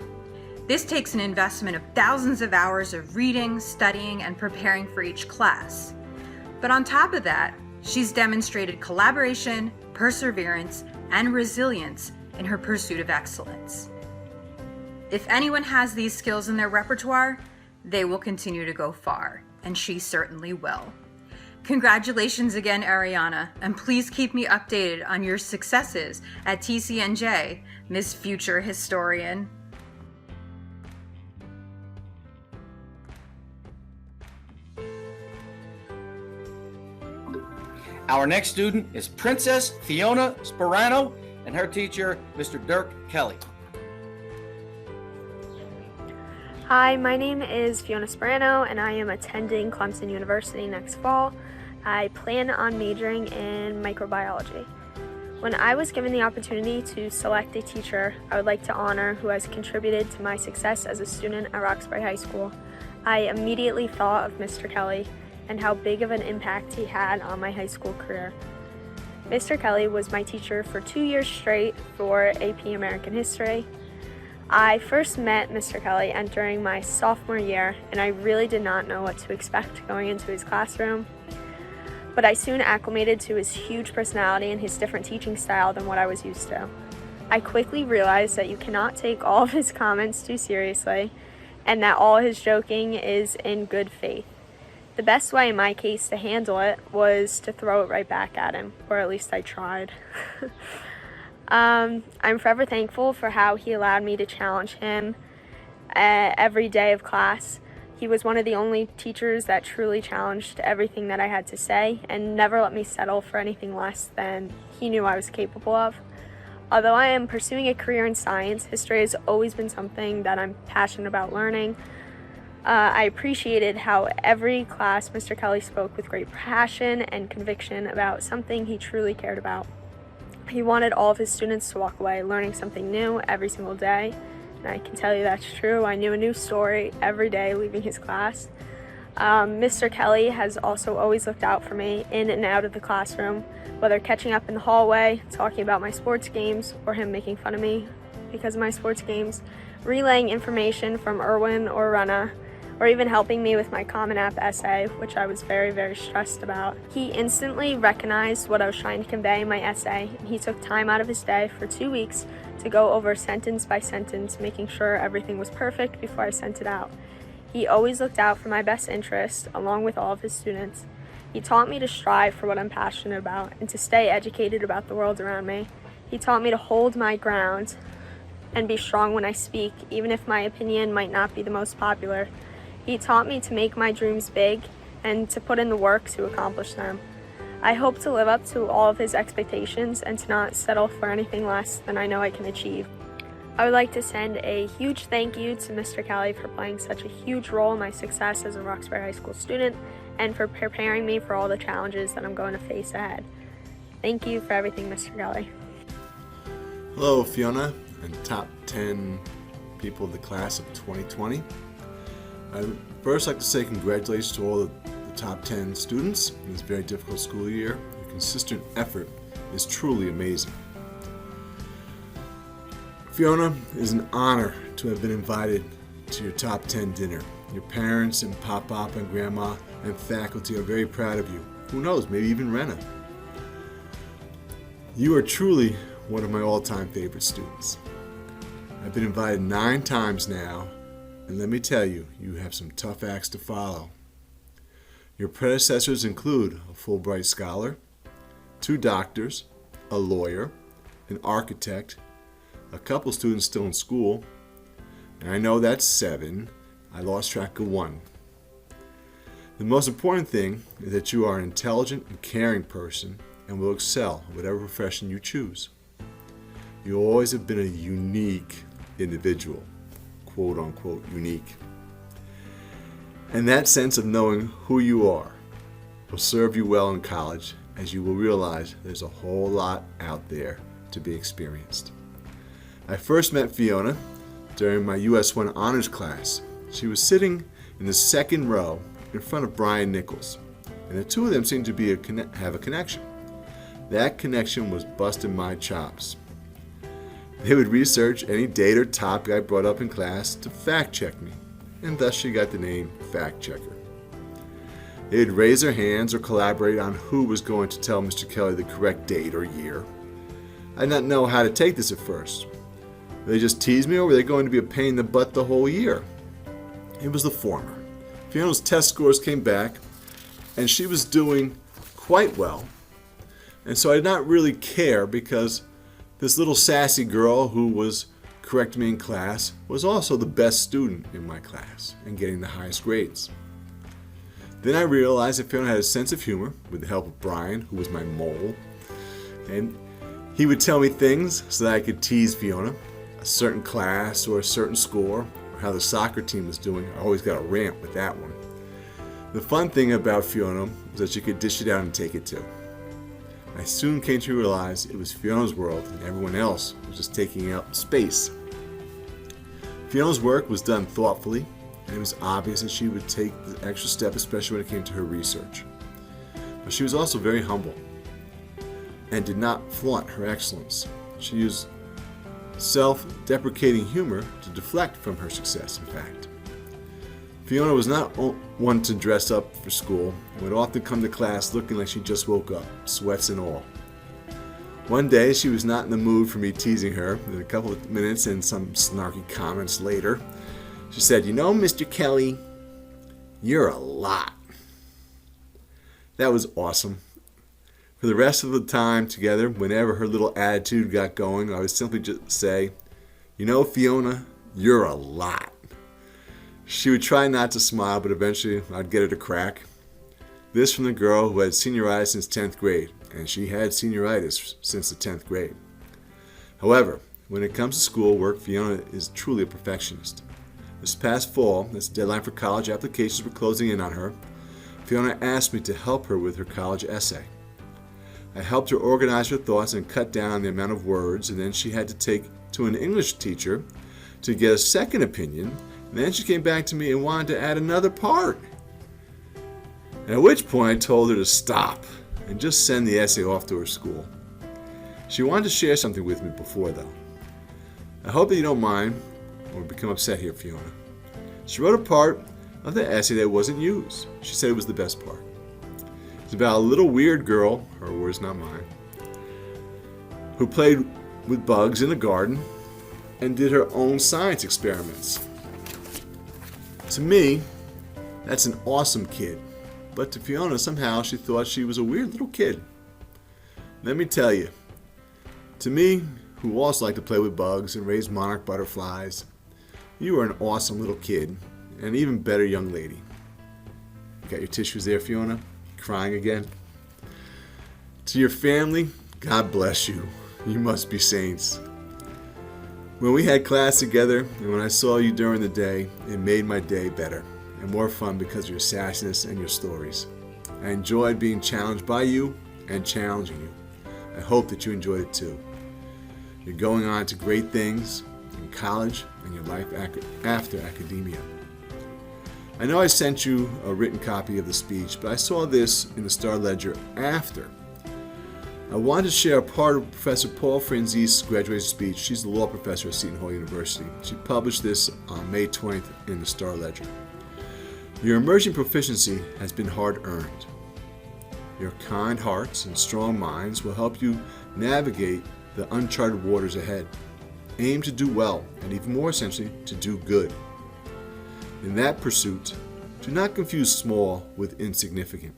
This takes an investment of thousands of hours of reading, studying, and preparing for each class. But on top of that, she's demonstrated collaboration, perseverance, and resilience in her pursuit of excellence. If anyone has these skills in their repertoire, they will continue to go far, and she certainly will. Congratulations again, Ariana, and please keep me updated on your successes at TCNJ, Miss Future Historian. Our next student is Princess Fiona Sperano and her teacher, Mr. Dirk Kelly. Hi, my name is Fiona Sperano and I am attending Clemson University next fall. I plan on majoring in microbiology. When I was given the opportunity to select a teacher I would like to honor who has contributed to my success as a student at Roxbury High School, I immediately thought of Mr. Kelly and how big of an impact he had on my high school career. Mr. Kelly was my teacher for 2 years straight for AP American History. I first met Mr. Kelly entering my sophomore year, and I really did not know what to expect going into his classroom. But I soon acclimated to his huge personality and his different teaching style than what I was used to. I quickly realized that you cannot take all of his comments too seriously, and that all his joking is in good faith. The best way in my case to handle it was to throw it right back at him, or at least I tried. I'm forever thankful for how he allowed me to challenge him every day of class. He was one of the only teachers that truly challenged everything that I had to say and never let me settle for anything less than he knew I was capable of. Although I am pursuing a career in science, history has always been something that I'm passionate about learning. I appreciated how every class Mr. Kelly spoke with great passion and conviction about something he truly cared about. He wanted all of his students to walk away learning something new every single day. And I can tell you that's true. I knew a new story every day leaving his class. Mr. Kelly has also always looked out for me in and out of the classroom, whether catching up in the hallway, talking about my sports games, or him making fun of me because of my sports games, relaying information from Irwin or Rana, or even helping me with my Common App essay, which I was very, very stressed about. He instantly recognized what I was trying to convey in my essay, and he took time out of his day for 2 weeks to go over sentence by sentence, making sure everything was perfect before I sent it out. He always looked out for my best interest, along with all of his students. He taught me to strive for what I'm passionate about and to stay educated about the world around me. He taught me to hold my ground and be strong when I speak, even if my opinion might not be the most popular. He taught me to make my dreams big and to put in the work to accomplish them. I hope to live up to all of his expectations and to not settle for anything less than I know I can achieve. I would like to send a huge thank you to Mr. Kelly for playing such a huge role in my success as a Roxbury High School student and for preparing me for all the challenges that I'm going to face ahead. Thank you for everything, Mr. Kelly. Hello, Fiona and top 10 people of the class of 2020. I'd first like to say congratulations to all the top 10 students in this very difficult school year. Your consistent effort is truly amazing. Fiona, it is an honor to have been invited to your top 10 dinner. Your parents and Pop-Pop and Grandma and faculty are very proud of you. Who knows, maybe even Rena. You are truly one of my all-time favorite students. I've been invited 9 times now, and let me tell you, you have some tough acts to follow. Your predecessors include a Fulbright scholar, 2 doctors, a lawyer, an architect, a couple students still in school, and I know that's 7. I lost track of 1. The most important thing is that you are an intelligent and caring person and will excel in whatever profession you choose. You always have been a unique individual, quote unquote unique. And that sense of knowing who you are will serve you well in college, as you will realize there's a whole lot out there to be experienced. I first met Fiona during my US 1 honors class. She was sitting in the second row in front of Brian Nichols, and the two of them seemed to have a connection. That connection was busting my chops. They would research any date or topic I brought up in class to fact check me, and thus she got the name Fact Checker. They'd raise their hands or collaborate on who was going to tell Mr. Kelly the correct date or year. I did not know how to take this at first. Were they just tease me, or were they going to be a pain in the butt the whole year? It was the former. Fiona's test scores came back, and she was doing quite well. And so I did not really care, because this little sassy girl who was correcting me in class was also the best student in my class and getting the highest grades. Then I realized that Fiona had a sense of humor with the help of Brian, who was my mole. And he would tell me things so that I could tease Fiona, a certain class or a certain score, or how the soccer team was doing. I always got a rant with that one. The fun thing about Fiona was that she could dish it out and take it too. I soon came to realize it was Fiona's world and everyone else was just taking up space. Fiona's work was done thoughtfully, and it was obvious that she would take the extra step, especially when it came to her research. But she was also very humble and did not flaunt her excellence. She used self-deprecating humor to deflect from her success, in fact. Fiona was not one to dress up for school and would often come to class looking like she just woke up, sweats and all. One day she was not in the mood for me teasing her. In a couple of minutes and some snarky comments later, she said, "You know, Mr. Kelly, you're a lot." That was awesome. For the rest of the time together, whenever her little attitude got going, I would simply just say, "You know, Fiona, you're a lot." She would try not to smile, but eventually I'd get her to crack. This from the girl who had senioritis since 10th grade, and she had senioritis since the 10th grade. However, when it comes to schoolwork, Fiona is truly a perfectionist. This past fall, as the deadline for college applications were closing in on her, Fiona asked me to help her with her college essay. I helped her organize her thoughts and cut down on the amount of words, and then she had to take to an English teacher to get a second opinion, and then she came back to me and wanted to add another part. At which point I told her to stop and just send the essay off to her school. She wanted to share something with me before, though. I hope that you don't mind or become upset here, Fiona. She wrote a part of the essay that wasn't used. She said it was the best part. It's about a little weird girl, her words not mine, who played with bugs in the garden and did her own science experiments. To me, that's an awesome kid. But to Fiona, somehow she thought she was a weird little kid. Let me tell you, to me, who also like to play with bugs and raise monarch butterflies, you are an awesome little kid and an even better young lady. Got your tissues there, Fiona? Crying again? To your family, God bless you. You must be saints. When we had class together and when I saw you during the day, it made my day better and more fun because of your sassiness and your stories. I enjoyed being challenged by you and challenging you. I hope that you enjoyed it too. You're going on to great things in college and your life after academia. I know I sent you a written copy of the speech, but I saw this in the Star Ledger after. I wanted to share a part of Professor Paul Franzi's graduation speech. She's the law professor at Seton Hall University. She published this on May 20th in the Star Ledger. Your emerging proficiency has been hard-earned. Your kind hearts and strong minds will help you navigate the uncharted waters ahead. Aim to do well, and even more essentially, to do good. In that pursuit, do not confuse small with insignificant.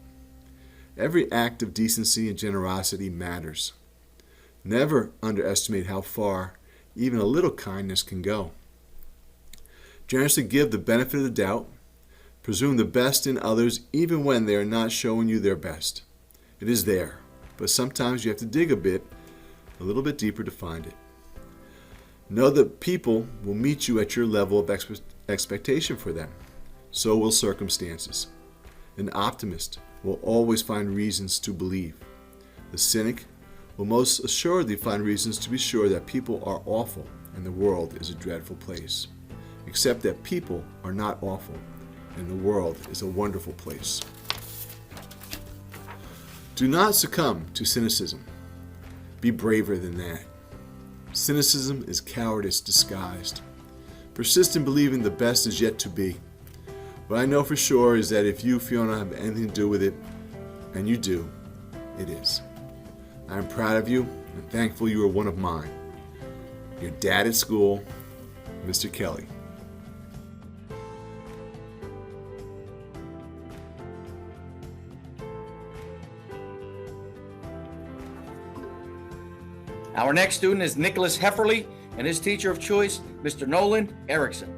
Every act of decency and generosity matters. Never underestimate how far even a little kindness can go. Generously give the benefit of the doubt. Presume the best in others even when they are not showing you their best. It is there, but sometimes you have to dig a little bit deeper to find it. Know that people will meet you at your level of expectation for them. So will circumstances. An optimist will always find reasons to believe. The cynic will most assuredly find reasons to be sure that people are awful and the world is a dreadful place. Except that people are not awful and the world is a wonderful place. Do not succumb to cynicism. Be braver than that. Cynicism is cowardice disguised. Persist in believing the best is yet to be. What I know for sure is that if you, Fiona, have anything to do with it, and you do, it is. I am proud of you and thankful you are one of mine. Your dad at school, Mr. Kelly. Our next student is Nicholas Hefferly and his teacher of choice, Mr. Nolan Erickson.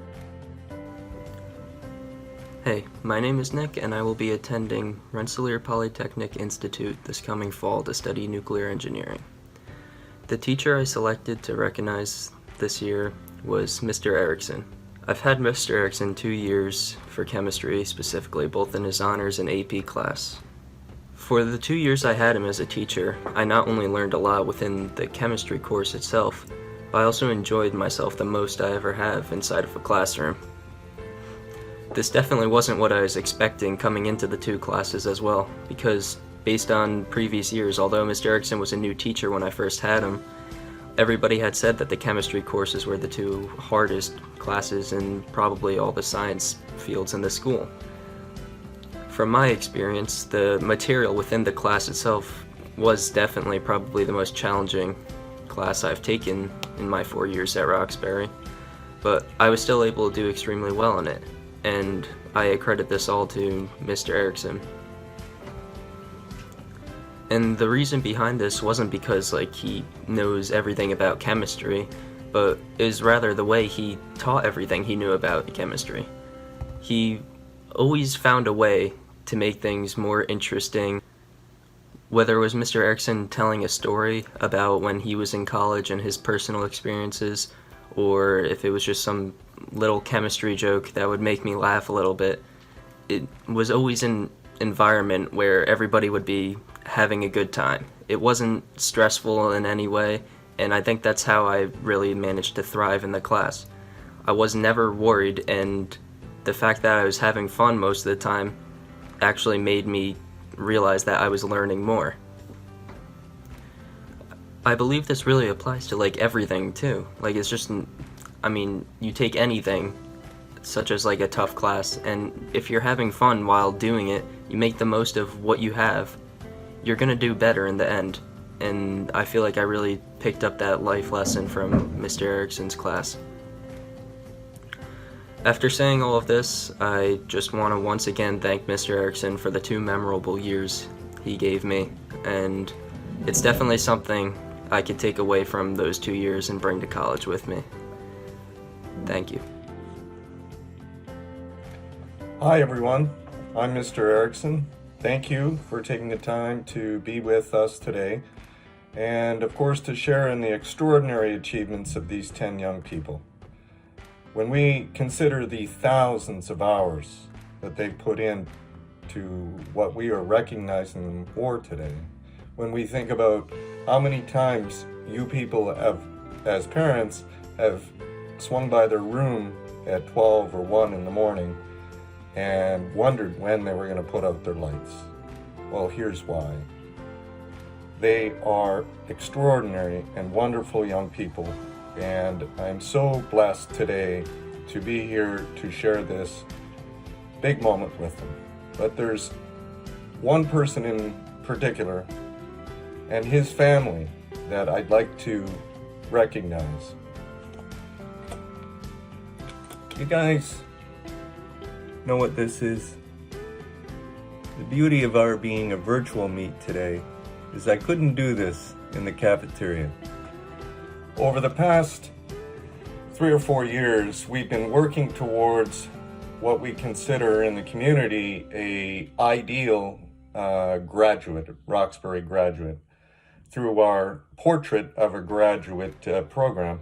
Hey, my name is Nick and I will be attending Rensselaer Polytechnic Institute this coming fall to study nuclear engineering. The teacher I selected to recognize this year was Mr. Erickson. I've had Mr. Erickson 2 years for chemistry specifically, both in his honors and AP class. For the 2 years I had him as a teacher, I not only learned a lot within the chemistry course itself, but I also enjoyed myself the most I ever have inside of a classroom. This definitely wasn't what I was expecting coming into the two classes as well, because based on previous years, although Mr. Erickson was a new teacher when I first had him, everybody had said that the chemistry courses were the two hardest classes in probably all the science fields in the school. From my experience, the material within the class itself was definitely probably the most challenging class I've taken in my 4 years at Roxbury, but I was still able to do extremely well in it, and I accredit this all to Mr. Erickson. And the reason behind this wasn't because he knows everything about chemistry, but is rather the way he taught everything he knew about chemistry. He always found a way to make things more interesting. Whether it was Mr. Erickson telling a story about when he was in college and his personal experiences, or if it was just some little chemistry joke that would make me laugh a little bit, it was always an environment where everybody would be having a good time. It wasn't stressful in any way, and I think that's how I really managed to thrive in the class. I was never worried, and the fact that I was having fun most of the time actually made me realize that I was learning more. I believe this really applies to everything too. It's just, you take anything such as a tough class, and if you're having fun while doing it, you make the most of what you have, you're gonna do better in the end. And I feel like I really picked up that life lesson from Mr. Erickson's class. After saying all of this, I just want to once again thank Mr. Erickson for the 2 memorable years he gave me, and it's definitely something I could take away from those 2 years and bring to college with me. Thank you. Hi everyone, I'm Mr. Erickson. Thank you for taking the time to be with us today, and of course to share in the extraordinary achievements of these 10 young people. When we consider the thousands of hours that they've put in to what we are recognizing them for today, when we think about how many times you people have, as parents, have swung by their room at 12 or 1 in the morning and wondered when they were going to put out their lights. Well, here's why. They are extraordinary and wonderful young people, and I'm so blessed today to be here to share this big moment with them. But there's one person in particular and his family that I'd like to recognize. You guys know what this is? The beauty of our being a virtual meet today is I couldn't do this in the cafeteria. Over the past 3 or 4 years, we've been working towards what we consider in the community a ideal graduate, Roxbury graduate, through our Portrait of a Graduate program.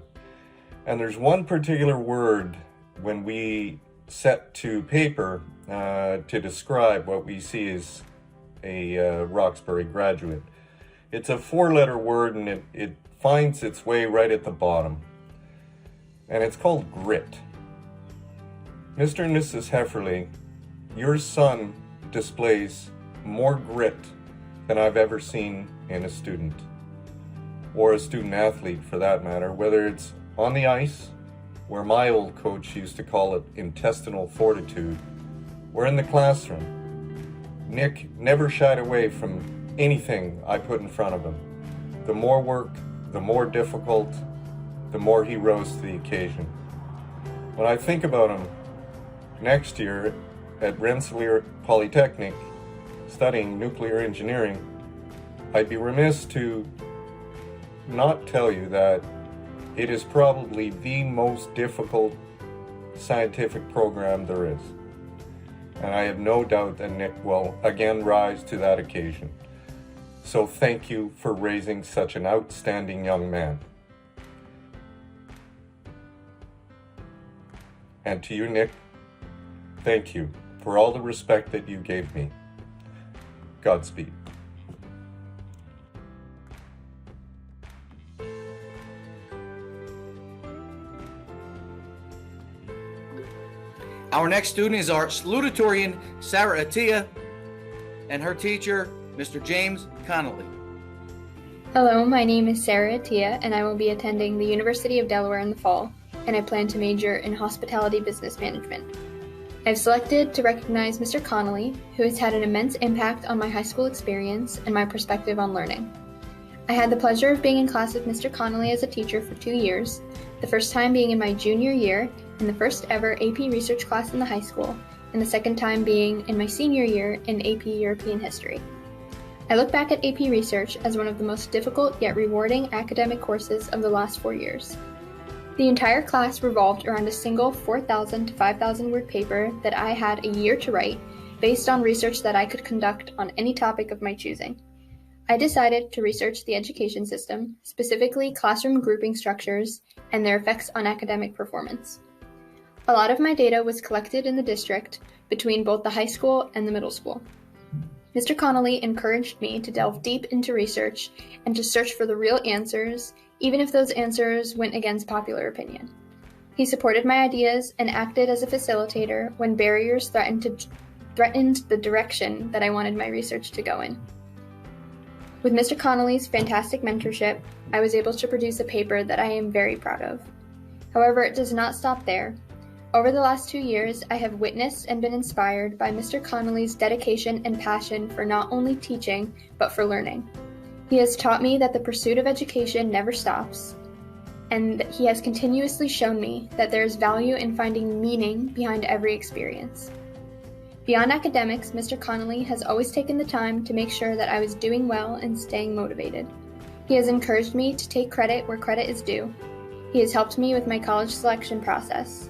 And there's one particular word when we set to paper to describe what we see as a Roxbury graduate. It's a 4-letter word, and it finds its way right at the bottom. And it's called grit. Mr. and Mrs. Hefferly, your son displays more grit than I've ever seen in a student, or a student athlete for that matter, whether it's on the ice, where my old coach used to call it intestinal fortitude, or in the classroom. Nick never shied away from anything I put in front of him. The more work, the more difficult, the more he rose to the occasion. When I think about him next year at Rensselaer Polytechnic studying nuclear engineering, I'd be remiss to not tell you that it is probably the most difficult scientific program there is. And I have no doubt that Nick will again rise to that occasion. So thank you for raising such an outstanding young man. And to you, Nick, thank you for all the respect that you gave me. Godspeed. Our next student is our salutatorian, Sarah Attia, and her teacher, Mr. James Connolly. Hello, my name is Sarah Attia, and I will be attending the University of Delaware in the fall, and I plan to major in hospitality business management. I've selected to recognize Mr. Connolly, who has had an immense impact on my high school experience and my perspective on learning. I had the pleasure of being in class with Mr. Connolly as a teacher for 2 years, the first time being in my junior year in the first ever AP Research class in the high school, and the second time being in my senior year in AP European History. I look back at AP Research as one of the most difficult yet rewarding academic courses of the last 4 years. The entire class revolved around a single 4,000 to 5,000 word paper that I had a year to write based on research that I could conduct on any topic of my choosing. I decided to research the education system, specifically classroom grouping structures and their effects on academic performance. A lot of my data was collected in the district between both the high school and the middle school. Mr. Connolly encouraged me to delve deep into research and to search for the real answers, even if those answers went against popular opinion. He supported my ideas and acted as a facilitator when barriers threatened the direction that I wanted my research to go in. With Mr. Connolly's fantastic mentorship, I was able to produce a paper that I am very proud of. However, it does not stop there. Over the last 2 years, I have witnessed and been inspired by Mr. Connolly's dedication and passion for not only teaching, but for learning. He has taught me that the pursuit of education never stops, and he has continuously shown me that there is value in finding meaning behind every experience. Beyond academics, Mr. Connolly has always taken the time to make sure that I was doing well and staying motivated. He has encouraged me to take credit where credit is due. He has helped me with my college selection process.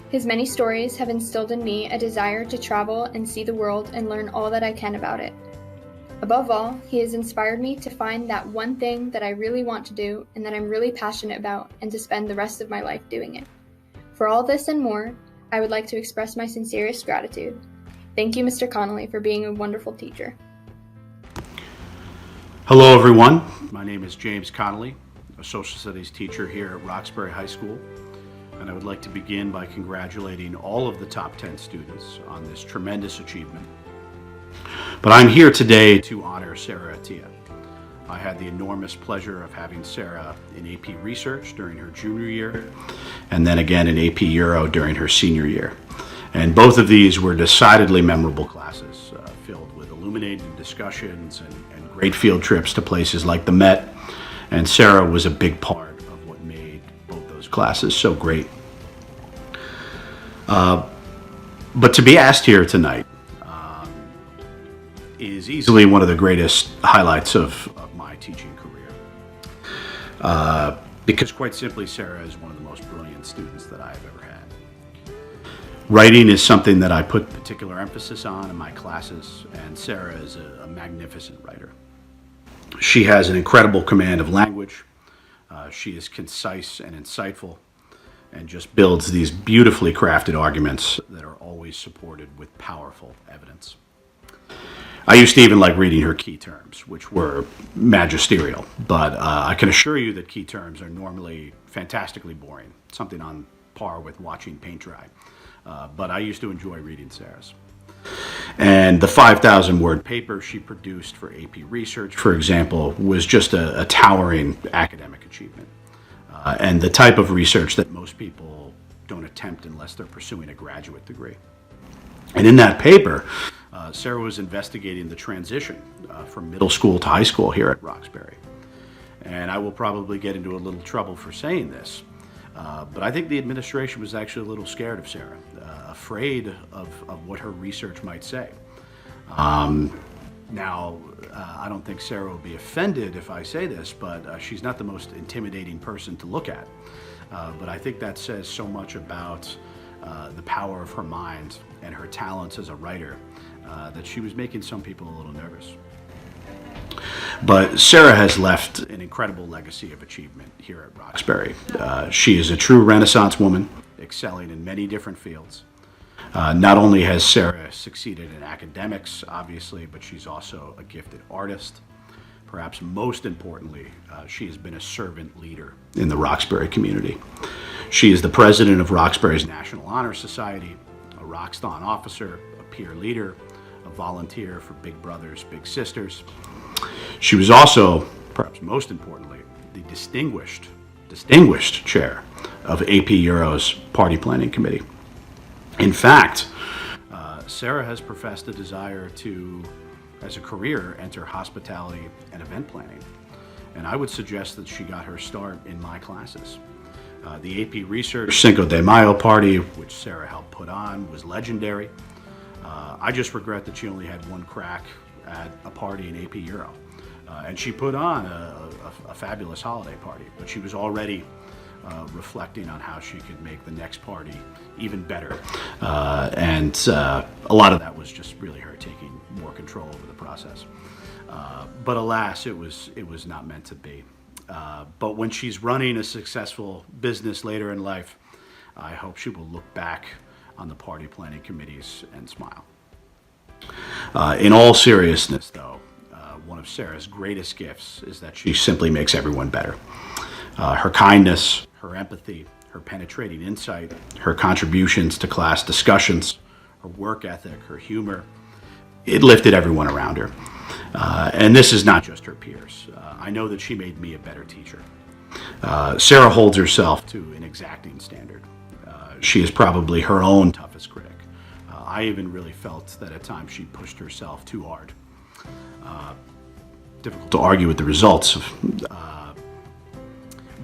His many stories have instilled in me a desire to travel and see the world and learn all that I can about it. Above all, he has inspired me to find that one thing that I really want to do and that I'm really passionate about, and to spend the rest of my life doing it. For all this and more, I would like to express my sincerest gratitude. Thank you, Mr. Connolly, for being a wonderful teacher. Hello, everyone. My name is James Connolly, a social studies teacher here at Roxbury High School. And I would like to begin by congratulating all of the top 10 students on this tremendous achievement. But I'm here today to honor Sarah Attia. I had the enormous pleasure of having Sarah in AP Research during her junior year, and then again in AP Euro during her senior year. And both of these were decidedly memorable classes, filled with illuminating discussions and great field trips to places like the Met. And Sarah was a big part of what made both those classes so great. But to be asked here tonight is easily one of the greatest highlights of my teaching career. Because quite simply, Sarah is one of the most brilliant students that I've ever had. Writing is something that I put particular emphasis on in my classes, and Sarah is a magnificent writer. She has an incredible command of language. She is concise and insightful, and just builds these beautifully crafted arguments that are always supported with powerful evidence. I used to even like reading her key terms, which were magisterial, but I can assure you that key terms are normally fantastically boring, something on par with watching paint dry. But I used to enjoy reading Sarah's. And the 5,000-word paper she produced for AP Research, for example, was just a towering academic achievement. And the type of research that most people don't attempt unless they're pursuing a graduate degree. And in that paper, Sarah was investigating the transition from middle school to high school here at Roxbury. And I will probably get into a little trouble for saying this, but I think the administration was actually a little scared of Sarah, afraid of what her research might say. Now, I don't think Sarah will be offended if I say this, but she's not the most intimidating person to look at. But I think that says so much about the power of her mind and her talents as a writer that she was making some people a little nervous. But Sarah has left an incredible legacy of achievement here at Roxbury. She is a true Renaissance woman, excelling in many different fields. Not only has Sarah succeeded in academics, obviously, but she's also a gifted artist. Perhaps most importantly, she has been a servant leader in the Roxbury community. She is the president of Roxbury's National Honor Society, a Roxston officer, a peer leader, a volunteer for Big Brothers Big Sisters. She was also, perhaps most importantly, the distinguished chair of AP Euro's Party Planning Committee. In fact, Sarah has professed a desire to, as a career, enter hospitality and event planning. And I would suggest that she got her start in my classes. The AP Research Cinco de Mayo party, which Sarah helped put on, was legendary. I just regret that she only had one crack at a party in AP Euro. And she put on a fabulous holiday party, but she was already reflecting on how she could make the next party even better. And a lot of that was just really her taking more control over the process. But alas, it was not meant to be. But when she's running a successful business later in life, I hope she will look back on the party planning committees and smile. In all seriousness, though, one of Sarah's greatest gifts is that she simply makes everyone better. Her kindness, her empathy, her penetrating insight, her contributions to class discussions, her work ethic, her humor, it lifted everyone around her. And this is not just her peers. I know that she made me a better teacher. Sarah holds herself to an exacting standard. She is probably her own toughest critic. I even really felt that at times she pushed herself too hard. Difficult to argue with the results,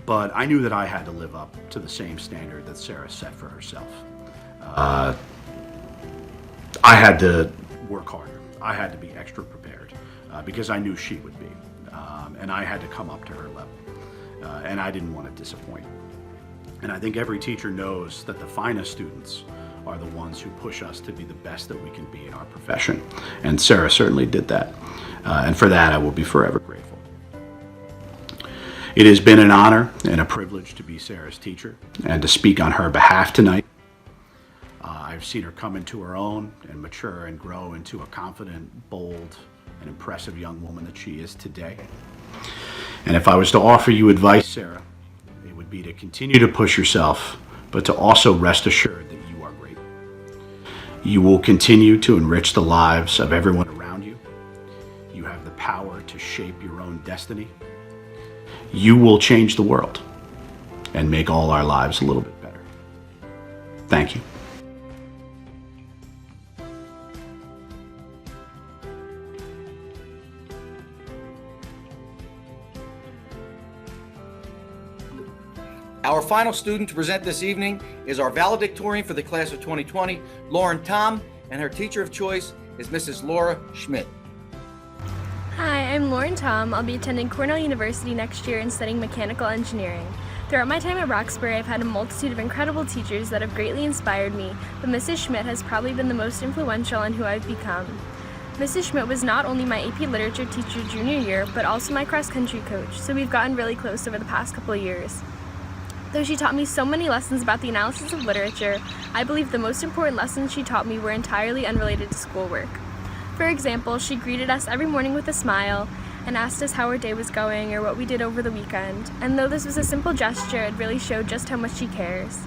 but I knew that I had to live up to the same standard that Sarah set for herself. I had to work harder. I had to be extra prepared because I knew she would be, and I had to come up to her level, and I didn't want to disappoint. And I think every teacher knows that the finest students are the ones who push us to be the best that we can be in our profession. And Sarah certainly did that. And for that, I will be forever grateful. It has been an honor and a privilege to be Sarah's teacher and to speak on her behalf tonight. I've seen her come into her own and mature and grow into a confident, bold, and impressive young woman that she is today. And if I was to offer you advice, Sarah, it would be to continue to push yourself, but to also rest assured that you are great. You will continue to enrich the lives of everyone around you. You have the power to shape your own destiny. You will change the world and make all our lives a little bit better. Thank you. Our final student to present this evening is our valedictorian for the class of 2020, Lauren Tom, and her teacher of choice is Mrs. Laura Schmidt. Hi, I'm Lauren Tom. I'll be attending Cornell University next year and studying mechanical engineering. Throughout my time at Roxbury, I've had a multitude of incredible teachers that have greatly inspired me, but Mrs. Schmidt has probably been the most influential in who I've become. Mrs. Schmidt was not only my AP Literature teacher junior year, but also my cross-country coach, so we've gotten really close over the past couple of years. Though she taught me so many lessons about the analysis of literature, I believe the most important lessons she taught me were entirely unrelated to schoolwork. For example, she greeted us every morning with a smile and asked us how our day was going or what we did over the weekend, and though this was a simple gesture, it really showed just how much she cares.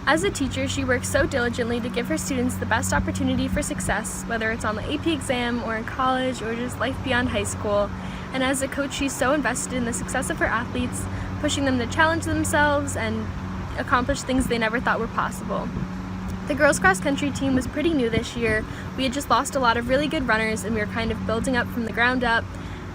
As a teacher, she works so diligently to give her students the best opportunity for success, whether it's on the AP exam or in college or just life beyond high school, and as a coach, she's so invested in the success of her athletes, pushing them to challenge themselves and accomplish things they never thought were possible. The girls' cross-country team was pretty new this year. We had just lost a lot of really good runners and we were kind of building up from the ground up,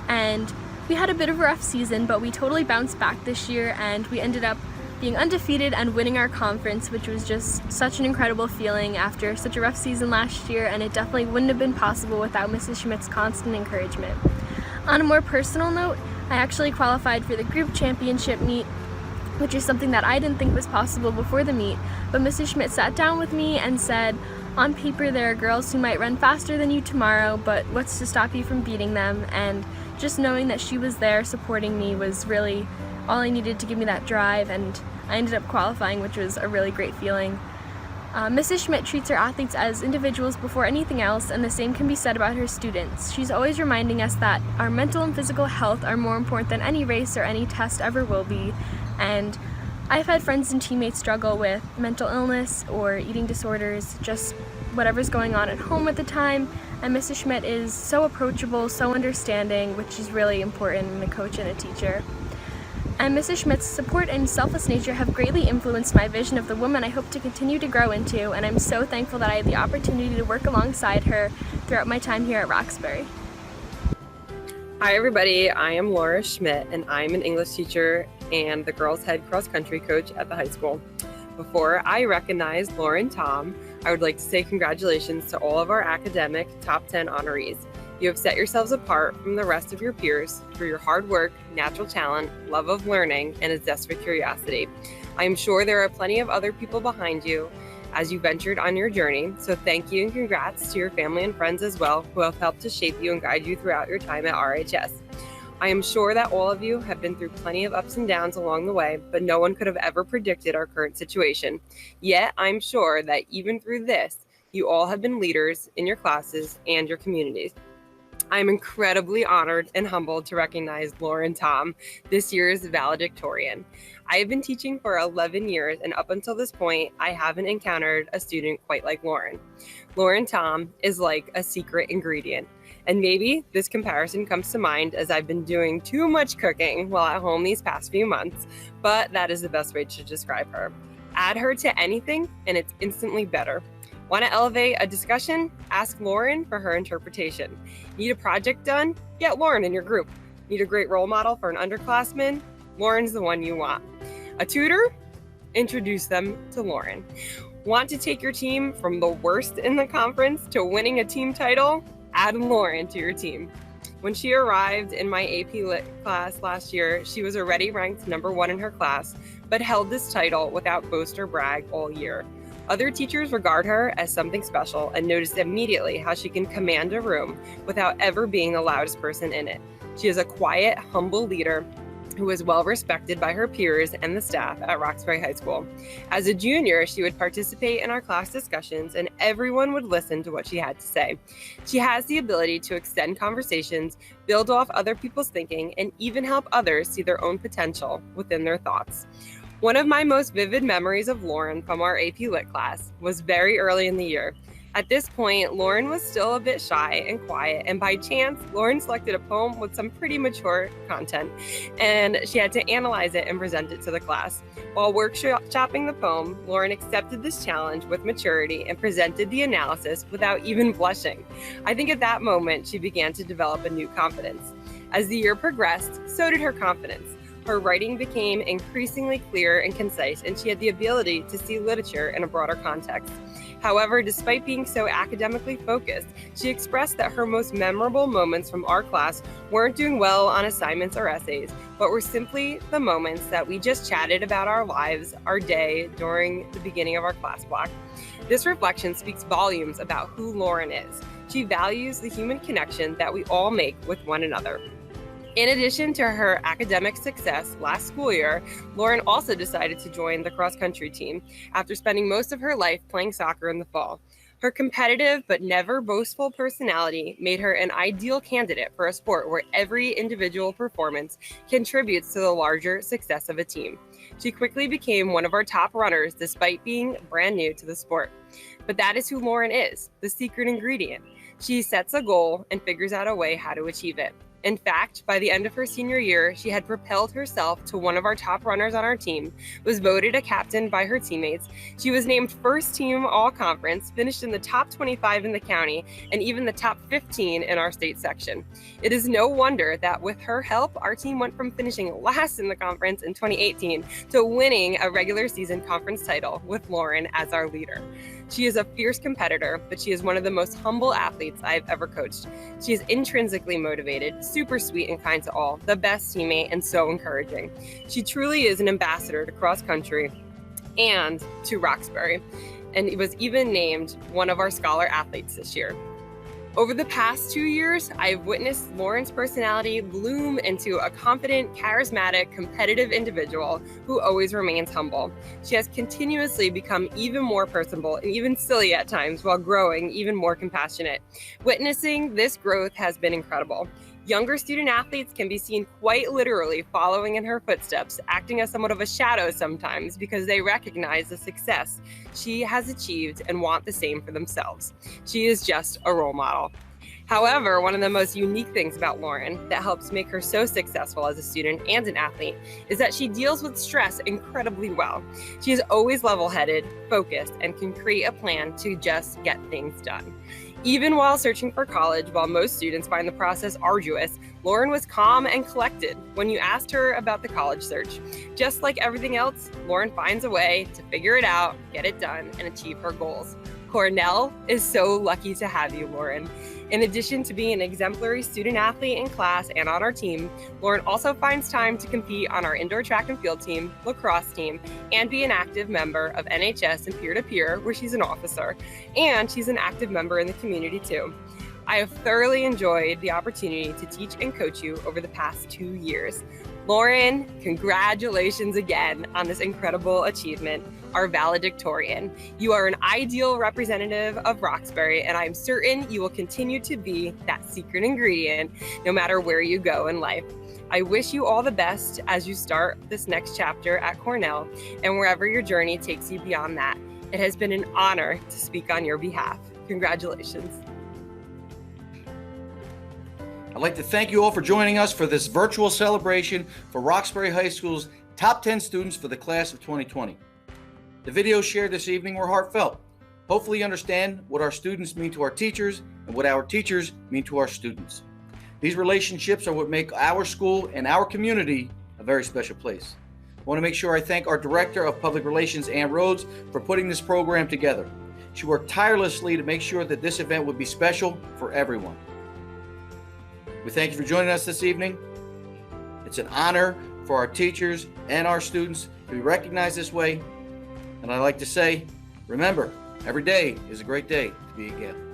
and we had a bit of a rough season, but we totally bounced back this year and we ended up being undefeated and winning our conference, which was just such an incredible feeling after such a rough season last year, and it definitely wouldn't have been possible without Mrs. Schmidt's constant encouragement. On a more personal note, I actually qualified for the group championship meet, which is something that I didn't think was possible before the meet, but Mrs. Schmidt sat down with me and said, on paper there are girls who might run faster than you tomorrow, but what's to stop you from beating them? And just knowing that she was there supporting me was really all I needed to give me that drive, and I ended up qualifying, which was a really great feeling. Mrs. Schmidt treats her athletes as individuals before anything else, and the same can be said about her students. She's always reminding us that our mental and physical health are more important than any race or any test ever will be, and I've had friends and teammates struggle with mental illness or eating disorders, just whatever's going on at home at the time, and Mrs. Schmidt is so approachable, so understanding, which is really important in a coach and a teacher. And Mrs. Schmidt's support and selfless nature have greatly influenced my vision of the woman I hope to continue to grow into, and I'm so thankful that I had the opportunity to work alongside her throughout my time here at Roxbury. Hi everybody, I am Laura Schmidt and I'm an English teacher and the girls' head cross-country coach at the high school. Before I recognize Lauren Tom, I would like to say congratulations to all of our academic top 10 honorees. You have set yourselves apart from the rest of your peers through your hard work, natural talent, love of learning, and a zest for curiosity. I am sure there are plenty of other people behind you as you ventured on your journey, so thank you and congrats to your family and friends as well who have helped to shape you and guide you throughout your time at RHS. I am sure that all of you have been through plenty of ups and downs along the way, but no one could have ever predicted our current situation. Yet, I'm sure that even through this, you all have been leaders in your classes and your communities. I'm incredibly honored and humbled to recognize Lauren Tom, this year's valedictorian. I have been teaching for 11 years, and up until this point, I haven't encountered a student quite like Lauren. Lauren Tom is like a secret ingredient. And maybe this comparison comes to mind as I've been doing too much cooking while at home these past few months, but that is the best way to describe her. Add her to anything and it's instantly better. Want to elevate a discussion? Ask Lauren for her interpretation. Need a project done? Get Lauren in your group. Need a great role model for an underclassman? Lauren's the one you want. A tutor? Introduce them to Lauren. Want to take your team from the worst in the conference to winning a team title? Add Lauren to your team. When she arrived in my AP Lit class last year, she was already ranked #1 in her class, but held this title without boast or brag all year. Other teachers regard her as something special and noticed immediately how she can command a room without ever being the loudest person in it. She is a quiet, humble leader who is well respected by her peers and the staff at Roxbury High School. As a junior, she would participate in our class discussions and everyone would listen to what she had to say. She has the ability to extend conversations, build off other people's thinking, and even help others see their own potential within their thoughts. One of my most vivid memories of Lauren from our AP Lit class was very early in the year. At this point, Lauren was still a bit shy and quiet, and by chance, Lauren selected a poem with some pretty mature content, and she had to analyze it and present it to the class. While workshopping the poem, Lauren accepted this challenge with maturity and presented the analysis without even blushing. I think at that moment, she began to develop a new confidence. As the year progressed, so did her confidence. Her writing became increasingly clear and concise, and she had the ability to see literature in a broader context. However, despite being so academically focused, she expressed that her most memorable moments from our class weren't doing well on assignments or essays, but were simply the moments that we just chatted about our lives, our day, during the beginning of our class block. This reflection speaks volumes about who Lauren is. She values the human connection that we all make with one another. In addition to her academic success last school year, Lauren also decided to join the cross-country team after spending most of her life playing soccer in the fall. Her competitive but never boastful personality made her an ideal candidate for a sport where every individual performance contributes to the larger success of a team. She quickly became one of our top runners despite being brand new to the sport. But that is who Lauren is, the secret ingredient. She sets a goal and figures out a way how to achieve it. In fact, by the end of her senior year, she had propelled herself to one of our top runners on our team, was voted a captain by her teammates. She was named first team all-conference, finished in the top 25 in the county, and even the top 15 in our state section. It is no wonder that with her help, our team went from finishing last in the conference in 2018 to winning a regular season conference title with Lauren as our leader. She is a fierce competitor, but she is one of the most humble athletes I've ever coached. She is intrinsically motivated, super sweet and kind to all, the best teammate, and so encouraging. She truly is an ambassador to cross country and to Roxbury, and was even named one of our scholar athletes this year. Over the past 2 years, I've witnessed Lauren's personality bloom into a confident, charismatic, competitive individual who always remains humble. She has continuously become even more personable and even silly at times while growing even more compassionate. Witnessing this growth has been incredible. Younger student athletes can be seen quite literally following in her footsteps, acting as somewhat of a shadow sometimes because they recognize the success she has achieved and want the same for themselves. She is just a role model. However, one of the most unique things about Lauren that helps make her so successful as a student and an athlete is that she deals with stress incredibly well. She is always level-headed, focused, and can create a plan to just get things done. Even while searching for college, while most students find the process arduous, Lauren was calm and collected when you asked her about the college search. Just like everything else, Lauren finds a way to figure it out, get it done, and achieve her goals. Cornell is so lucky to have you, Lauren. In addition to being an exemplary student athlete in class and on our team, Lauren also finds time to compete on our indoor track and field team, lacrosse team, and be an active member of NHS and peer-to-peer, where she's an officer, and she's an active member in the community too. I have thoroughly enjoyed the opportunity to teach and coach you over the past 2 years. Lauren, congratulations again on this incredible achievement, our valedictorian. You are an ideal representative of Roxbury, and I'm certain you will continue to be that secret ingredient no matter where you go in life. I wish you all the best as you start this next chapter at Cornell and wherever your journey takes you beyond that. It has been an honor to speak on your behalf. Congratulations. I'd like to thank you all for joining us for this virtual celebration for Roxbury High School's top 10 students for the class of 2020. The videos shared this evening were heartfelt. Hopefully you understand what our students mean to our teachers and what our teachers mean to our students. These relationships are what make our school and our community a very special place. I want to make sure I thank our Director of Public Relations, Ann Rhodes, for putting this program together. She worked tirelessly to make sure that this event would be special for everyone. We thank you for joining us this evening. It's an honor for our teachers and our students to be recognized this way. And I'd like to say, remember, every day is a great day to be a Gale.